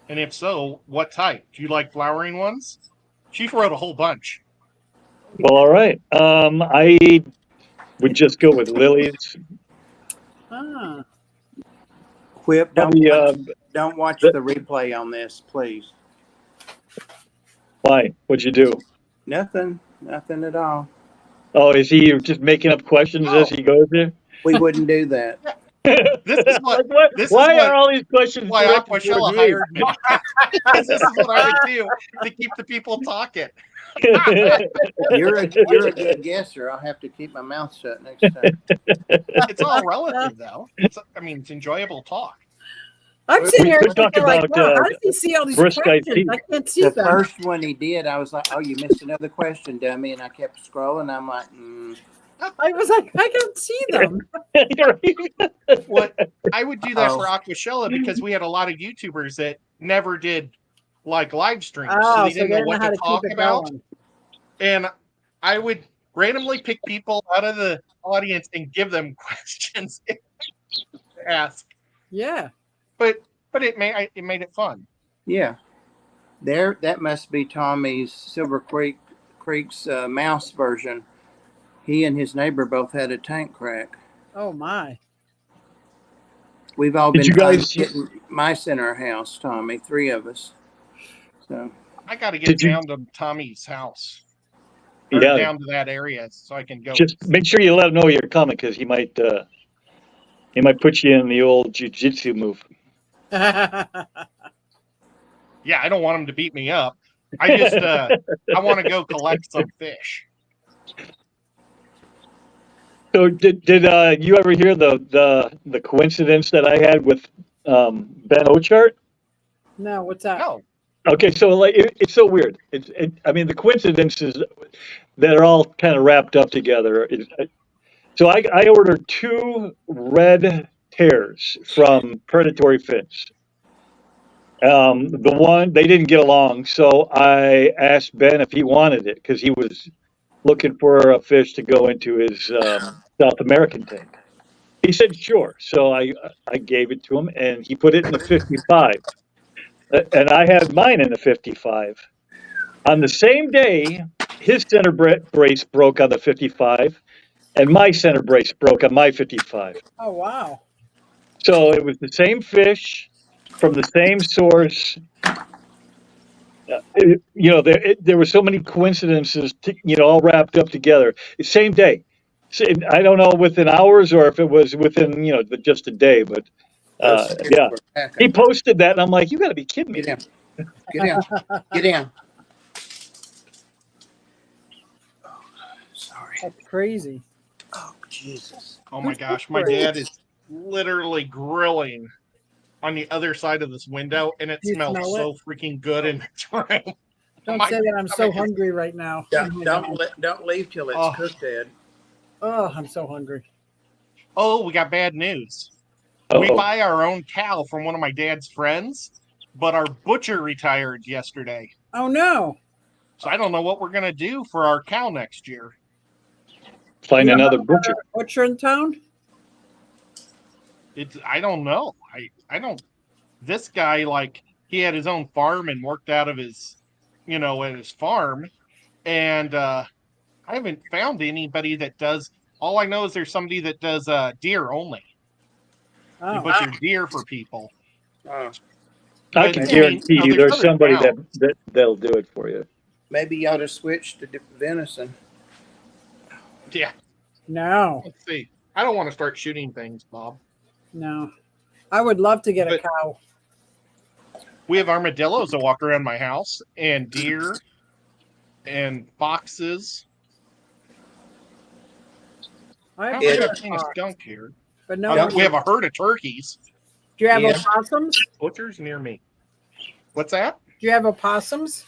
Speaker 3: And if so, what type? Do you like flowering ones? She wrote a whole bunch.
Speaker 4: Well, all right. I would just go with lilies.
Speaker 2: Ah.
Speaker 1: Whip, don't
Speaker 4: The,
Speaker 1: watch the replay on this, please.
Speaker 4: why? What'd you do?
Speaker 1: Nothing at all.
Speaker 4: Oh, is he just making up questions as he goes here?
Speaker 1: We wouldn't do that.
Speaker 3: This is what.
Speaker 4: Why are all these questions
Speaker 3: why
Speaker 4: directed
Speaker 3: Aquashella
Speaker 4: towards me?
Speaker 3: hired me. This is what I would do to keep the people talking.
Speaker 1: You're a good guesser. I'll have to keep my mouth shut next time.
Speaker 3: It's all relative, though. It's enjoyable talk.
Speaker 2: I'm sitting here
Speaker 4: could talk
Speaker 2: thinking like,
Speaker 4: about,
Speaker 2: wow, how does he see all these
Speaker 4: brisk
Speaker 2: questions?
Speaker 4: IT.
Speaker 2: I can't see
Speaker 1: The
Speaker 2: them.
Speaker 1: first one he did, I was like, "Oh, you missed another question, dummy," and I kept scrolling. I'm like,
Speaker 2: I was like, I can't see them.
Speaker 3: What I would do that for Aquashella because we had a lot of YouTubers that never did like live streams, so they didn't know what to talk about. And I would randomly pick people out of the audience and give them questions to ask.
Speaker 2: Yeah.
Speaker 3: But it made it fun.
Speaker 1: Yeah, that must be Tommy's Silver Creek's mouse version. He and his neighbor both had a tank crack.
Speaker 2: Oh my!
Speaker 1: We've all
Speaker 4: Did
Speaker 1: been
Speaker 4: you guys
Speaker 1: getting mice in our house, Tommy. 3 of us. So
Speaker 3: I got to get down to Tommy's house. Or down to that area so I can go.
Speaker 4: Just make sure you let him know you're coming because he might put you in the old jiu-jitsu move.
Speaker 3: Yeah, I don't want him to beat me up. I just I want to go collect some fish.
Speaker 4: So did you ever hear the coincidence that I had with Ben Ochart?
Speaker 2: No, what's that?
Speaker 3: No.
Speaker 4: Okay, so like it's so weird. I mean, the coincidences that are all kind of wrapped up together. So I ordered 2 red tears from Predatory Fins. The one they didn't get along, so I asked Ben if he wanted it because he was looking for a fish to go into his South American tank. He said sure, so I gave it to him, and he put it in the 55, and I had mine in the 55. On the same day, his center brace broke on the 55, and my center brace broke on my 55.
Speaker 2: Oh wow!
Speaker 4: So it was the same fish from the same source. There were so many coincidences, all wrapped up together. Same day. I don't know within hours or if it was within, just a day, but yeah. He posted that, and I'm like, you got to be kidding me.
Speaker 1: Get in. Get in. Oh, sorry.
Speaker 2: That's crazy.
Speaker 1: Oh, Jesus.
Speaker 3: Oh my gosh, my dad is literally grilling on the other side of this window, and it smells so freaking good in the room.
Speaker 2: Don't say that. I'm so hungry right now.
Speaker 1: Don't leave till it's cooked, Ed.
Speaker 2: Oh, I'm so hungry.
Speaker 3: Oh, we got bad news. We buy our own cow from one of my dad's friends, but our butcher retired yesterday.
Speaker 2: Oh no!
Speaker 3: So I don't know what we're gonna do for our cow next year.
Speaker 4: Find
Speaker 2: You don't
Speaker 4: another
Speaker 2: have
Speaker 4: butcher.
Speaker 2: butcher in town?
Speaker 3: I don't know. I don't. This guy, like, he had his own farm and worked out of his, at his farm, and I haven't found anybody that does. All I know is there's somebody that does deer only. They
Speaker 2: Oh,
Speaker 3: butcher deer for people.
Speaker 1: Oh,
Speaker 4: I
Speaker 3: But
Speaker 4: can
Speaker 3: I mean,
Speaker 4: guarantee you
Speaker 3: there's
Speaker 4: there's
Speaker 3: other
Speaker 4: somebody
Speaker 3: towns.
Speaker 4: that'll do it for you.
Speaker 1: maybe you ought to switch to venison.
Speaker 3: Yeah,
Speaker 2: no,
Speaker 3: let's see. I don't want to start shooting things, Bob.
Speaker 2: no. I would love to get a
Speaker 3: But-
Speaker 2: cow.
Speaker 3: We have armadillos that walk around my house, and deer, and foxes.
Speaker 2: I
Speaker 3: I
Speaker 2: have
Speaker 3: don't think
Speaker 1: Yeah.
Speaker 3: I've seen a skunk here.
Speaker 2: but no.
Speaker 3: We have a herd of turkeys.
Speaker 2: Do you have
Speaker 1: Yeah.
Speaker 2: opossums?
Speaker 3: Butchers near me. What's that?
Speaker 2: Do you have opossums?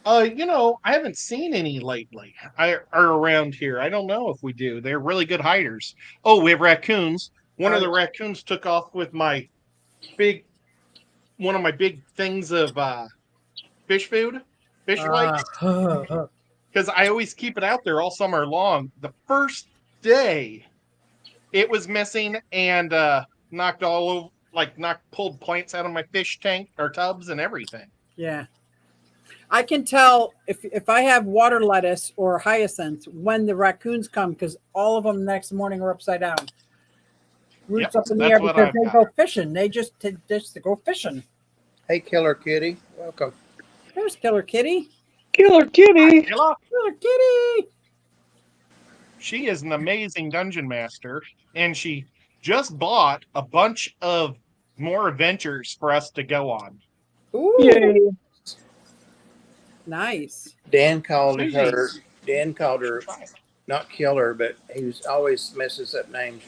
Speaker 3: I haven't seen any lately. Are around here. I don't know if we do. They're really good hiders. Oh, we have raccoons. One of the raccoons took off with one of my big things of fish food, fish flakes, because I always keep it out there all summer long. The first day, it was missing and knocked all over, pulled plants out of my fish tank or tubs and everything.
Speaker 2: Yeah. I can tell if I have water lettuce or hyacinth when the raccoons come because all of them next morning are upside down. Roots up in the
Speaker 3: that's
Speaker 2: air
Speaker 3: what
Speaker 2: because
Speaker 3: I've
Speaker 2: they
Speaker 3: got.
Speaker 2: go fishing. They just go fishing.
Speaker 1: Hey, Killer Kitty, welcome.
Speaker 2: There's Killer Kitty.
Speaker 4: Killer kitty.
Speaker 3: Hello.
Speaker 2: Killer Kitty.
Speaker 3: She is an amazing dungeon master, and she just bought a bunch of more adventures for us to go on.
Speaker 2: Ooh,
Speaker 4: Yay.
Speaker 2: nice.
Speaker 1: Dan called
Speaker 3: Susie.
Speaker 1: her. Dan called her not Killer, but he always messes up names.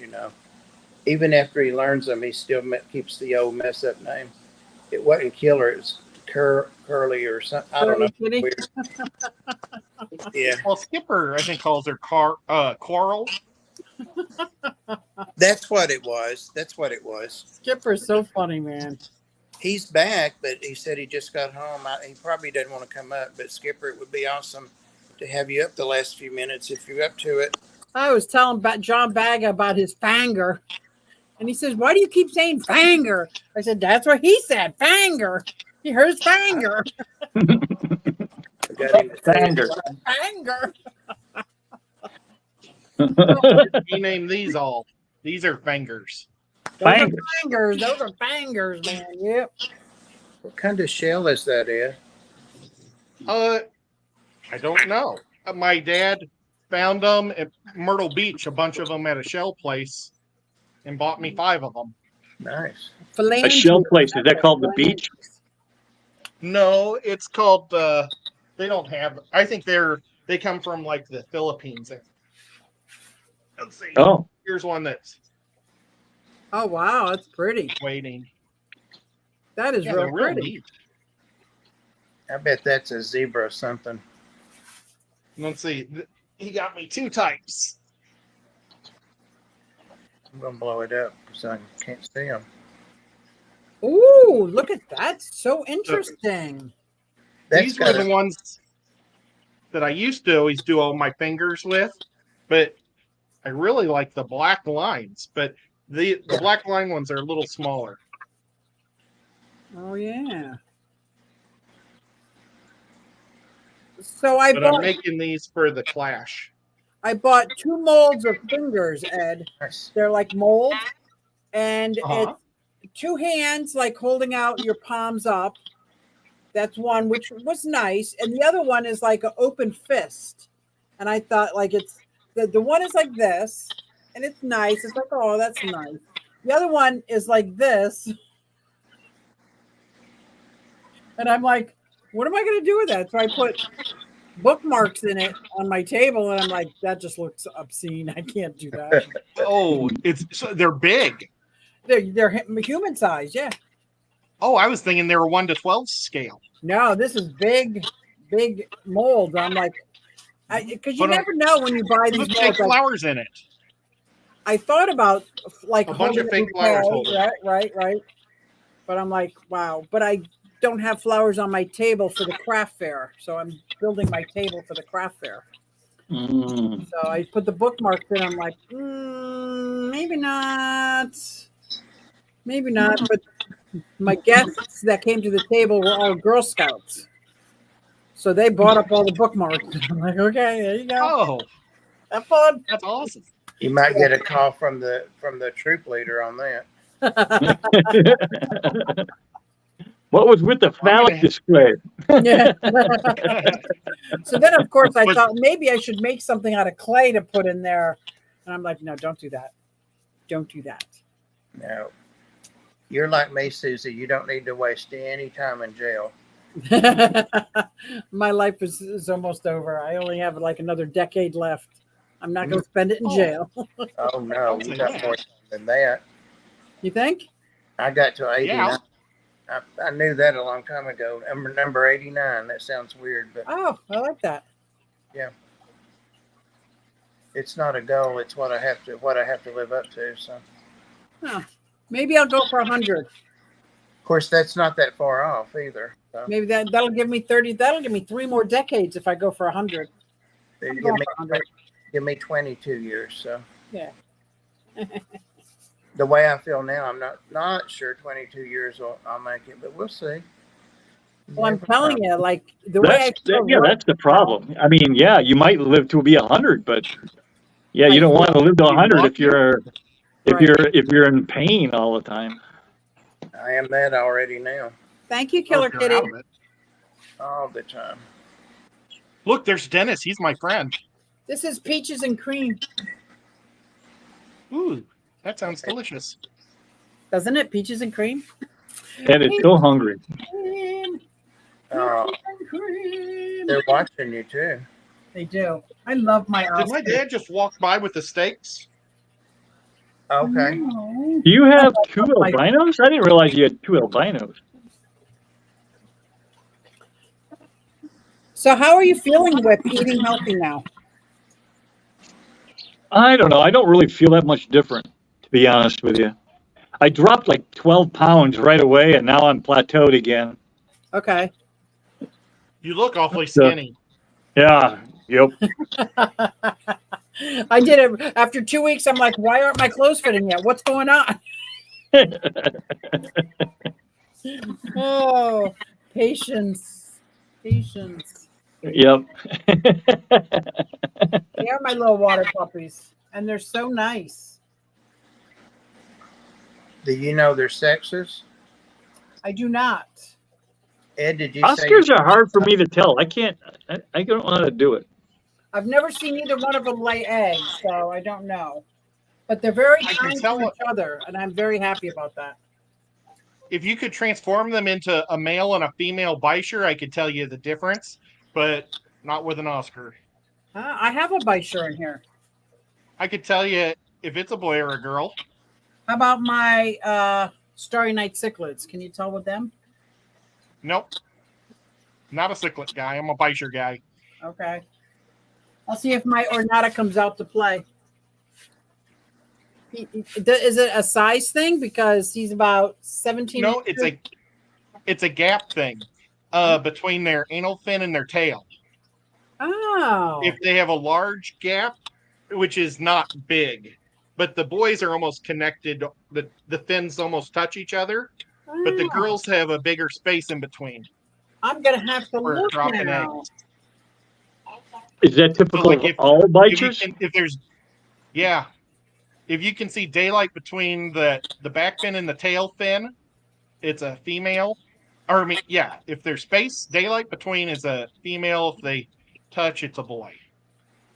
Speaker 1: Even after he learns them, he still keeps the old mess up name. It wasn't Killer. It was Curly or something. I don't know.
Speaker 2: Kitty.
Speaker 1: Weird. Yeah,
Speaker 3: Well, Skipper, I think, calls her Coral.
Speaker 1: that's what it was.
Speaker 2: Skipper's so funny, man.
Speaker 1: He's back, but he said he just got home. He probably doesn't want to come up, but Skipper, it would be awesome to have you up the last few minutes if you're up to it.
Speaker 2: I was telling John Bagga about his fanger. And he says, why do you keep saying fanger? I said, that's what he said, fanger. He heard fanger.
Speaker 1: I got him to say
Speaker 4: Fanger.
Speaker 2: Fanger.
Speaker 3: He named these all. These are fingers.
Speaker 2: Those are
Speaker 4: Fangers.
Speaker 2: fangers. Those are fangers, man. Yep.
Speaker 1: What kind of shell is that, Ed?
Speaker 3: I don't know. My dad found them at Myrtle Beach, a bunch of them at a shell place, and bought me 5 of them.
Speaker 1: Nice.
Speaker 4: A shell place. Is that called the beach?
Speaker 3: No, it's called. They don't have. I think they come from like the Philippines. Let's see.
Speaker 4: Oh,
Speaker 3: Here's one that's
Speaker 2: Oh, wow. That's pretty.
Speaker 3: waiting.
Speaker 2: That is
Speaker 3: Yeah,
Speaker 2: real
Speaker 3: they're real
Speaker 2: pretty.
Speaker 3: neat.
Speaker 1: I bet that's a zebra or something.
Speaker 3: Let's see. He got me 2 types.
Speaker 1: I'm gonna blow it up because I can't see them.
Speaker 2: Ooh, look at that. So interesting.
Speaker 1: That's
Speaker 3: These were
Speaker 1: got
Speaker 3: the ones that I used to always do all my fingers with, but I really like the black lines. But the black line ones are a little smaller.
Speaker 2: Oh, yeah. So I
Speaker 3: But I'm
Speaker 2: bought
Speaker 3: making these for the Clash.
Speaker 2: 2 molds of fingers, Ed.
Speaker 1: nice.
Speaker 2: They're like molds, and
Speaker 3: Uh-huh.
Speaker 2: it's 2 hands like holding out your palms up. That's one, which was nice, and the other one is like an open fist. And I thought like it's the one is like this, and it's nice. It's like, oh, that's nice. The other one is like this, and I'm like, what am I going to do with that? So I put bookmarks in it on my table, and I'm like, that just looks obscene. I can't do that.
Speaker 3: Oh, they're big.
Speaker 2: They're human size, yeah.
Speaker 3: Oh, I was thinking they were 1 to 12 scale.
Speaker 2: No, this is big molds. I'm like, because you
Speaker 3: Put 'em-
Speaker 2: never know when you buy these
Speaker 3: Put fake
Speaker 2: molds. Like,
Speaker 3: flowers in it.
Speaker 2: I thought about like
Speaker 3: A bunch of
Speaker 2: holding
Speaker 3: fake
Speaker 2: a
Speaker 3: flowers
Speaker 2: bouquet,
Speaker 3: holders.
Speaker 2: right. But I'm like, wow. But I don't have flowers on my table for the craft fair, so I'm building my table for the craft fair.
Speaker 4: Mm.
Speaker 2: So I put the bookmarks in. I'm like, maybe not. Maybe not. But my guests that came to the table were all Girl Scouts. So they bought up all the bookmarks. I'm like, okay, there you go.
Speaker 3: Oh,
Speaker 2: Have fun.
Speaker 3: that's awesome.
Speaker 1: You might get a call from the troop leader on that.
Speaker 4: What was with the phallic display?
Speaker 2: Yeah. So then, of course, I thought maybe I should make something out of clay to put in there. And I'm like, no, don't do that. Don't do that.
Speaker 1: No. You're like me, Susie. You don't need to waste any time in jail.
Speaker 2: My life is almost over. I only have like another decade left. I'm not going to spend it in jail.
Speaker 1: Oh, no. You got more time than that.
Speaker 2: You think?
Speaker 1: I got to 89.
Speaker 3: Yeah.
Speaker 1: I knew that a long time ago. Number 89. That sounds weird, but
Speaker 2: Oh, I like that.
Speaker 1: it's not a goal. It's what I have to live up to. So,
Speaker 2: Huh. Maybe I'll go for 100.
Speaker 1: of course, that's not that far off either. So
Speaker 2: Maybe that'll give me 30. That'll give me 3 more decades if I go for 100.
Speaker 1: you
Speaker 2: Going for 100.
Speaker 1: give me 22 years. So
Speaker 2: Yeah.
Speaker 1: the way I feel now, I'm not sure 22 years I'll make it, but we'll see.
Speaker 2: Well, I'm telling you, like the way
Speaker 4: That's the problem. I mean, yeah, you might live to be 100, but yeah, you don't want to live to 100 if you're in pain all the time.
Speaker 1: I am that already now,
Speaker 2: Thank you, Killer Kitty.
Speaker 1: all the time.
Speaker 3: Look, there's Dennis. He's my friend.
Speaker 2: This is peaches and cream,
Speaker 3: Ooh, that sounds delicious.
Speaker 2: doesn't it? Peaches and cream.
Speaker 4: And it's so hungry.
Speaker 2: Cream,
Speaker 1: Oh,
Speaker 2: cream.
Speaker 1: they're watching you too.
Speaker 2: They do. I love my
Speaker 3: Did my dad just walk by with the steaks?
Speaker 1: Okay.
Speaker 2: No.
Speaker 4: Do you have 2 albinos? I didn't realize you had 2 albinos.
Speaker 2: So how are you feeling with eating healthy now?
Speaker 4: I don't know. I don't really feel that much different, to be honest with you. I dropped like 12 pounds right away, and now I'm plateaued again.
Speaker 2: Okay.
Speaker 3: You look awfully skinny.
Speaker 4: Yeah. Yep.
Speaker 2: I did it after 2 weeks. I'm like, why aren't my clothes fitting yet? What's going on? Oh, patience. Patience.
Speaker 4: Yep.
Speaker 2: They are my little water puppies, and they're so nice.
Speaker 1: Do you know their sexes?
Speaker 2: I do not.
Speaker 1: Ed, did you
Speaker 4: Oscars
Speaker 1: say?
Speaker 4: are hard for me to tell. I can't. I don't know how to do it.
Speaker 2: I've never seen either one of them lay eggs, so I don't know. But they're very
Speaker 3: I can
Speaker 2: kind
Speaker 3: tell
Speaker 2: to each other, and I'm very happy about that.
Speaker 3: If you could transform them into a male and a female Bisher, I could tell you the difference, but not with an Oscar.
Speaker 2: I have a Bisher in here.
Speaker 3: I could tell you if it's a boy or a girl.
Speaker 2: How about my Starry Night cichlids? Can you tell with them?
Speaker 3: Nope. Not a cichlid guy. I'm a Bisher guy.
Speaker 2: Okay. I'll see if my Ornata comes out to play. Is it a size thing? Because he's about 17
Speaker 3: No,
Speaker 2: inches?
Speaker 3: it's a gap thing between their anal fin and their tail.
Speaker 2: Oh.
Speaker 3: If they have a large gap, which is not big, but the boys are almost connected, the fins almost touch each other, but the
Speaker 2: Oh.
Speaker 3: girls have a bigger space in between.
Speaker 2: I'm going to have to
Speaker 3: for
Speaker 2: look
Speaker 3: dropping
Speaker 2: now.
Speaker 3: eggs.
Speaker 4: Is that typical
Speaker 3: like
Speaker 4: of
Speaker 3: if-
Speaker 4: all biters?
Speaker 3: If you can see daylight between the back fin and the tail fin, it's a female. Or I mean, yeah, if there's space, daylight between is a female. If they touch, it's a boy,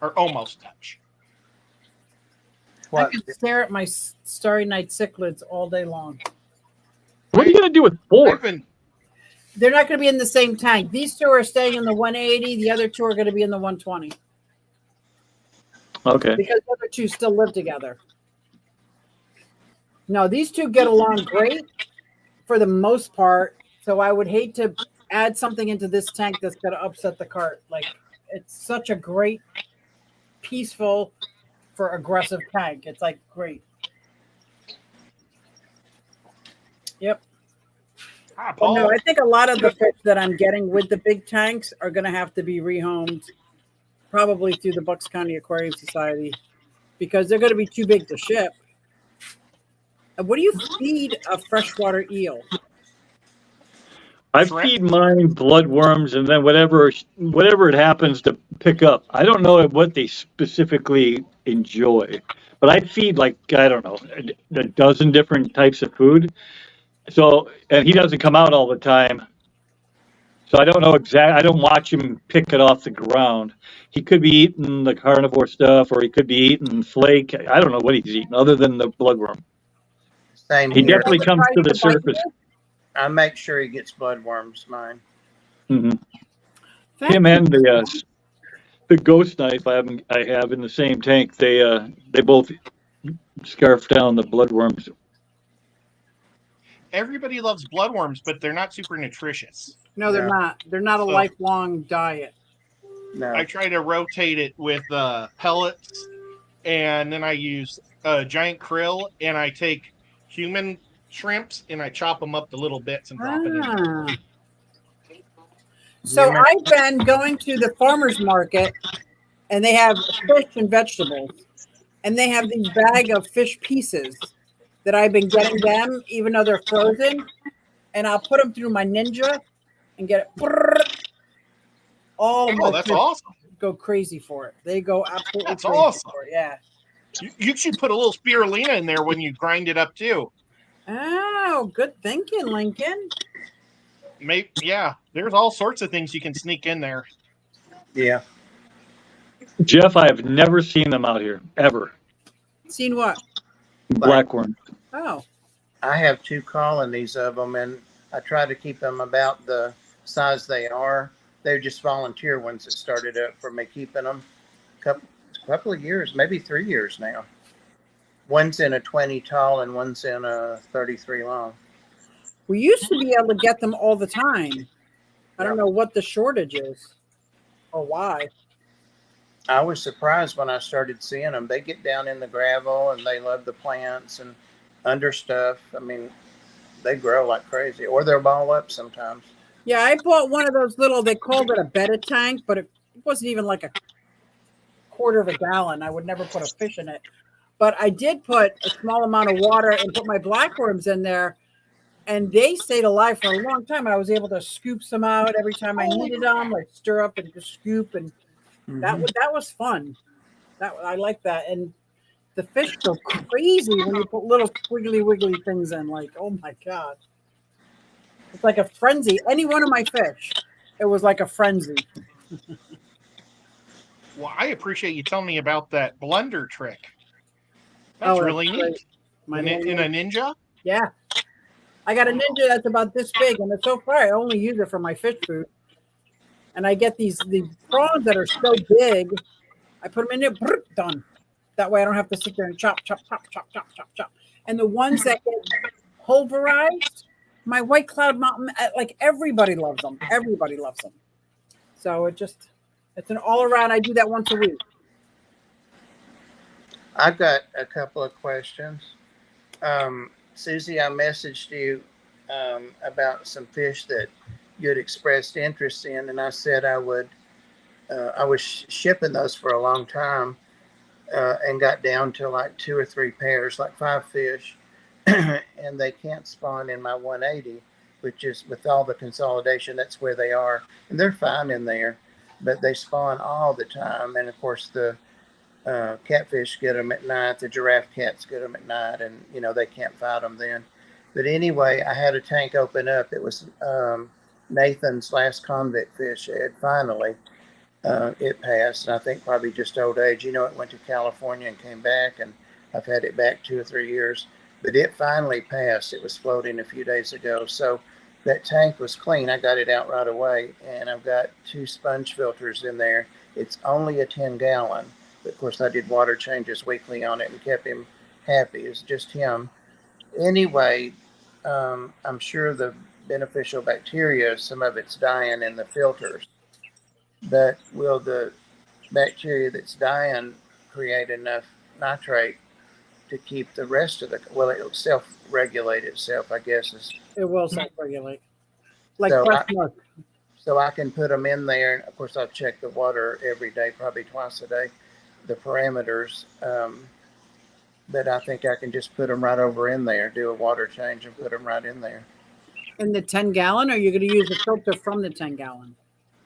Speaker 3: or almost touch.
Speaker 2: I
Speaker 1: What?
Speaker 2: can stare at my Starry Night cichlids all day long.
Speaker 4: What are you going to do with 4?
Speaker 3: I've been
Speaker 2: They're not going to be in the same tank. These 2 are staying in the 180. The other 2 are going to be in the 120
Speaker 4: Okay.
Speaker 2: because the other 2 still live together. No, these 2 get along great for the most part. So I would hate to add something into this tank that's going to upset the cart. Like, it's such a great, peaceful, for aggressive tank. It's like great. Yep.
Speaker 3: Hi,
Speaker 2: Well, no,
Speaker 3: Paul.
Speaker 2: I think a lot of the fish that I'm getting with the big tanks are going to have to be rehomed, probably through the Bucks County Aquarium Society, because they're going to be too big to ship. And what do you feed a freshwater eel?
Speaker 4: I
Speaker 3: Shrimp.
Speaker 4: feed mine bloodworms and then whatever it happens to pick up. I don't know what they specifically enjoy, but I feed like I don't know a dozen different types of food. So and he doesn't come out all the time, so I don't know exactly. I don't watch him pick it off the ground. He could be eating the carnivore stuff, or he could be eating flake. I don't know what he's eating other than the bloodworm.
Speaker 1: Same
Speaker 4: He
Speaker 2: And he
Speaker 1: here.
Speaker 4: definitely
Speaker 2: never
Speaker 4: comes
Speaker 2: tries
Speaker 4: to the
Speaker 2: to bite
Speaker 4: surface.
Speaker 2: you?
Speaker 1: I make sure he gets bloodworms, mine.
Speaker 4: hmm
Speaker 2: Thank
Speaker 4: Him
Speaker 2: you.
Speaker 4: and the ghost knife I have in the same tank. They both scarf down the bloodworms.
Speaker 3: Everybody loves bloodworms, but they're not super nutritious.
Speaker 2: No, they're
Speaker 1: No.
Speaker 2: not. They're not a
Speaker 3: So
Speaker 2: lifelong diet.
Speaker 1: No.
Speaker 3: I try to rotate it with pellets, and then I use giant krill, and I take human shrimps and I chop them up to little bits and drop it in.
Speaker 2: Ah.
Speaker 1: You
Speaker 2: So
Speaker 1: remember-
Speaker 2: I've been going to the farmer's market, and they have fish and vegetables, and they have these bag of fish pieces that I've been getting them, even though they're frozen, and I'll put them through my Ninja and get it. All
Speaker 3: Oh,
Speaker 2: my
Speaker 3: that's
Speaker 2: fish
Speaker 3: awesome.
Speaker 2: go crazy for it. They go absolutely
Speaker 3: That's
Speaker 2: crazy
Speaker 3: awesome.
Speaker 2: for it. Yeah.
Speaker 3: You should put a little spirulina in there when you grind it up too.
Speaker 2: Oh, good thinking, Lincoln.
Speaker 3: Maybe, yeah, there's all sorts of things you can sneak in there.
Speaker 1: Yeah.
Speaker 4: Jeff, I have never seen them out here ever.
Speaker 2: Seen what?
Speaker 4: Blackworm.
Speaker 2: Oh,
Speaker 1: I have 2 colonies of them, and I try to keep them about the size they are. They're just volunteer ones that started up for me keeping them. Couple of years, maybe 3 years now. One's in a 20 tall and one's in a 33 long.
Speaker 2: we used to be able to get them all the time. I don't
Speaker 1: Yeah.
Speaker 2: know what the shortage is or why.
Speaker 1: I was surprised when I started seeing them. They get down in the gravel and they love the plants and under stuff. I mean, they grow like crazy, or they'll ball up sometimes.
Speaker 2: Yeah, I bought one of those little, they called it a betta tank, but it wasn't even like a quarter of a gallon. I would never put a fish in it. But I did put a small amount of water and put my blackworms in there, and they stayed alive for a long time. I was able to scoop some out every time I needed them, like stir up and just scoop, and that was fun. I like that. And the fish go crazy when you put little squiggly wiggly things in. Like, oh my god, it's like a frenzy. Any one of my fish, it was like a frenzy.
Speaker 3: Well, I appreciate you telling me about that blender trick. That's really
Speaker 2: great.
Speaker 3: neat.
Speaker 2: My
Speaker 3: In a Ninja?
Speaker 2: Yeah. I got a Ninja that's about this big, and so far I only use it for my fish food. And I get these prawns that are so big. I put them in there, done. That way I don't have to sit there and chop. And the ones that get pulverized, my White Cloud Mountain, like everybody loves them. Everybody loves them. So it's an all around. I do that once a week.
Speaker 1: I've got a couple of questions. Susie, I messaged you about some fish that you had expressed interest in, and I said I would. I was shipping those for a long time, and got down to like 2 or 3 pairs, like 5 fish, and they can't spawn in my 180, which is with all the consolidation. That's where they are, and they're fine in there, but they spawn all the time. And of course, the catfish get them at night. The giraffe cats get them at night, and they can't fight them then. But anyway, I had a tank open up. It was Nathan's last convict fish. Ed, finally, it passed. And I think probably just old age. It went to California and came back, and I've had it back 2 or 3 years. But it finally passed. It was floating a few days ago. So that tank was clean. I got it out right away, and I've got 2 sponge filters in there. It's only a 10-gallon. But of course, I did water changes weekly on it and kept him happy. It's just him. Anyway, I'm sure the beneficial bacteria, some of it's dying in the filters. But will the bacteria that's dying create enough nitrate to keep the rest of the, well, it'll self-regulate itself, I guess.
Speaker 2: It will self-regulate. Like
Speaker 1: So
Speaker 2: breast milk.
Speaker 1: So I can put them in there. And of course, I'll check the water every day, probably twice a day, the parameters. But I think I can just put them right over in there, do a water change and put them right in there.
Speaker 2: In the 10-gallon, or are you going to use the filter from the 10-gallon?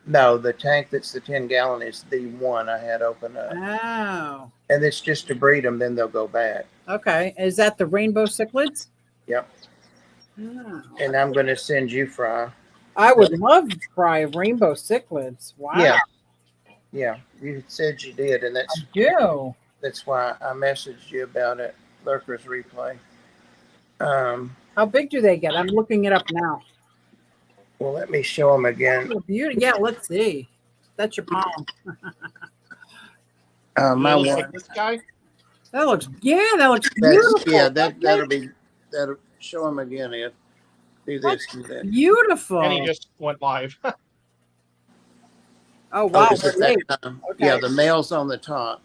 Speaker 1: No, the tank that's the 10-gallon is the one I had open up.
Speaker 2: Oh.
Speaker 1: And it's just to breed them, then they'll go back.
Speaker 2: Okay. Is that the rainbow cichlids?
Speaker 1: Yep.
Speaker 2: Oh.
Speaker 1: And I'm going to send you Fry.
Speaker 2: I would love to try rainbow cichlids. Wow.
Speaker 1: Yeah. Yeah. You said you did, and
Speaker 2: I do.
Speaker 1: that's why I messaged you about it. Lurkers Replay.
Speaker 2: How big do they get? I'm looking it up now.
Speaker 1: Well, let me show them again.
Speaker 2: Oh, beauty. Yeah, let's see. That's your palm.
Speaker 1: My
Speaker 3: Looks
Speaker 1: one.
Speaker 3: like this guy.
Speaker 2: That looks beautiful.
Speaker 1: That'll show them again. Ed. Do this. Do that.
Speaker 2: Beautiful.
Speaker 3: And he just went live.
Speaker 2: Oh wow.
Speaker 1: Oh, is it
Speaker 2: Wait.
Speaker 1: that time?
Speaker 2: Okay.
Speaker 1: Yeah, the male's on the top.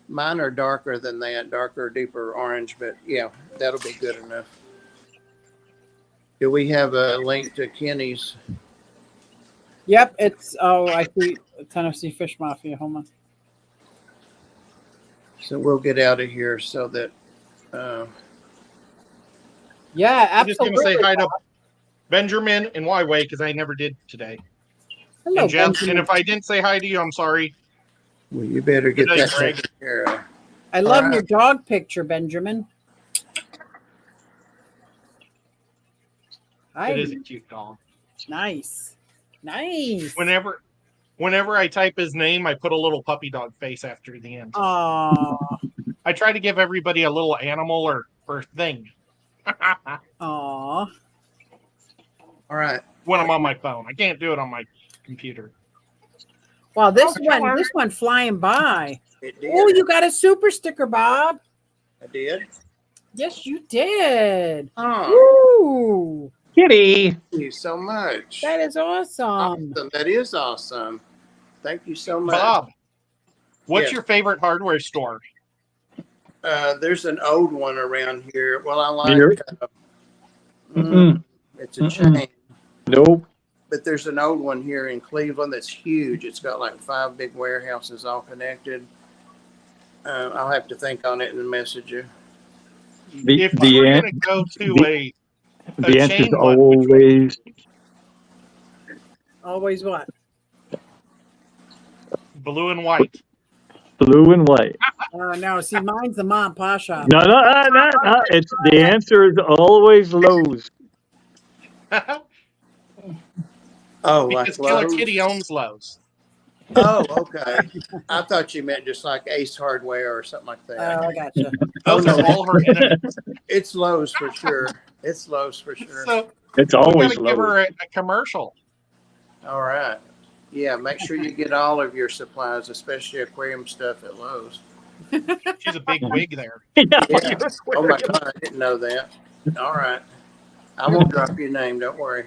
Speaker 1: Mine are darker than that, darker, deeper orange, but yeah, that'll be good enough. Do we have a link to Kenny's?
Speaker 2: Yep, it's I see Tennessee Fish Mafia. Hold on.
Speaker 1: So we'll get out of here so that
Speaker 2: Yeah,
Speaker 3: I'm just
Speaker 2: absolutely.
Speaker 3: going to say hi to Benjamin and Wyway because I never did today.
Speaker 2: Hello,
Speaker 3: And Jeff,
Speaker 2: Benjamin.
Speaker 3: and if I didn't say hi to you, I'm sorry.
Speaker 1: well, you better get
Speaker 3: Good night,
Speaker 1: that
Speaker 3: Greg.
Speaker 1: taken care of.
Speaker 2: I love
Speaker 1: All
Speaker 2: your
Speaker 1: right.
Speaker 2: dog picture, Benjamin. Hi.
Speaker 3: It is a cute dog.
Speaker 2: Nice. Nice.
Speaker 3: Whenever I type his name, I put a little puppy dog face after the end.
Speaker 2: Aw.
Speaker 3: I try to give everybody a little animal or thing
Speaker 2: Aw.
Speaker 1: All right.
Speaker 3: when I'm on my phone. I can't do it on my computer.
Speaker 2: Wow, this
Speaker 3: Oh,
Speaker 2: one flying by.
Speaker 1: It did.
Speaker 2: Oh, you got a super sticker, Bob.
Speaker 1: I did.
Speaker 2: Yes, you did.
Speaker 1: Oh,
Speaker 2: Ooh,
Speaker 4: Kitty.
Speaker 1: thank you so much.
Speaker 2: that is awesome.
Speaker 1: Awesome. That is awesome. Thank you so much.
Speaker 3: Bob, what's
Speaker 1: Yes.
Speaker 3: your favorite hardware store?
Speaker 1: There's an old one around here. Well, I like
Speaker 4: Here?
Speaker 1: it's a
Speaker 4: Mm-mm.
Speaker 1: chain,
Speaker 4: Nope.
Speaker 1: but there's an old one here in Cleveland that's huge. It's got like 5 big warehouses all connected. I'll have to think on it and message you.
Speaker 3: If I were going to go to a
Speaker 4: The answer is
Speaker 3: chain one, which one?
Speaker 4: always
Speaker 2: Always what?
Speaker 3: Blue and white.
Speaker 4: blue and white.
Speaker 2: No, see, mine's the mom and pop shop.
Speaker 4: No. It's the answer is always Lowe's.
Speaker 1: Oh, like
Speaker 3: Because Killer
Speaker 1: Lowe's?
Speaker 3: Kitty owns Lowe's.
Speaker 1: Oh, okay. I thought you meant just like Ace Hardware or something like that.
Speaker 2: Oh, I gotcha.
Speaker 3: Those
Speaker 1: no.
Speaker 3: are all her enemies.
Speaker 1: It's Lowe's for sure. It's Lowe's for sure.
Speaker 3: So
Speaker 4: It's
Speaker 3: we
Speaker 4: always
Speaker 3: got to give
Speaker 4: Lowe's.
Speaker 3: her a commercial.
Speaker 1: All right. Yeah, make sure you get all of your supplies, especially aquarium stuff at Lowe's.
Speaker 3: She's a big wig there.
Speaker 1: Yeah. Oh my God, I didn't know that. All right. I won't drop your name. Don't worry.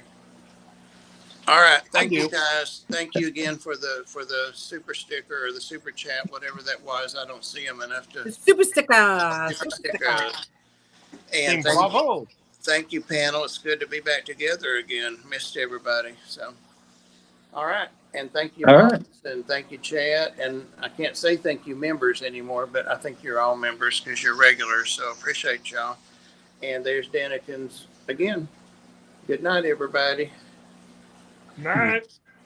Speaker 1: All right. Thank you
Speaker 3: do.
Speaker 1: guys. Thank you again for the super sticker or the super chat, whatever that was. I don't see them enough
Speaker 2: The
Speaker 1: to
Speaker 2: super sticker.
Speaker 1: super
Speaker 2: Super
Speaker 1: sticker.
Speaker 2: sticker.
Speaker 1: And
Speaker 3: Team Bravo.
Speaker 1: thank you, panel. It's good to be back together again. Missed everybody. So, all right. And thank you,
Speaker 4: All
Speaker 1: Boss,
Speaker 4: right.
Speaker 1: and thank you, Chad. And I can't say thank you, members anymore, but I think you're all members because you're regulars. So appreciate y'all. And there's Danikins again. Good night, everybody.
Speaker 3: Night.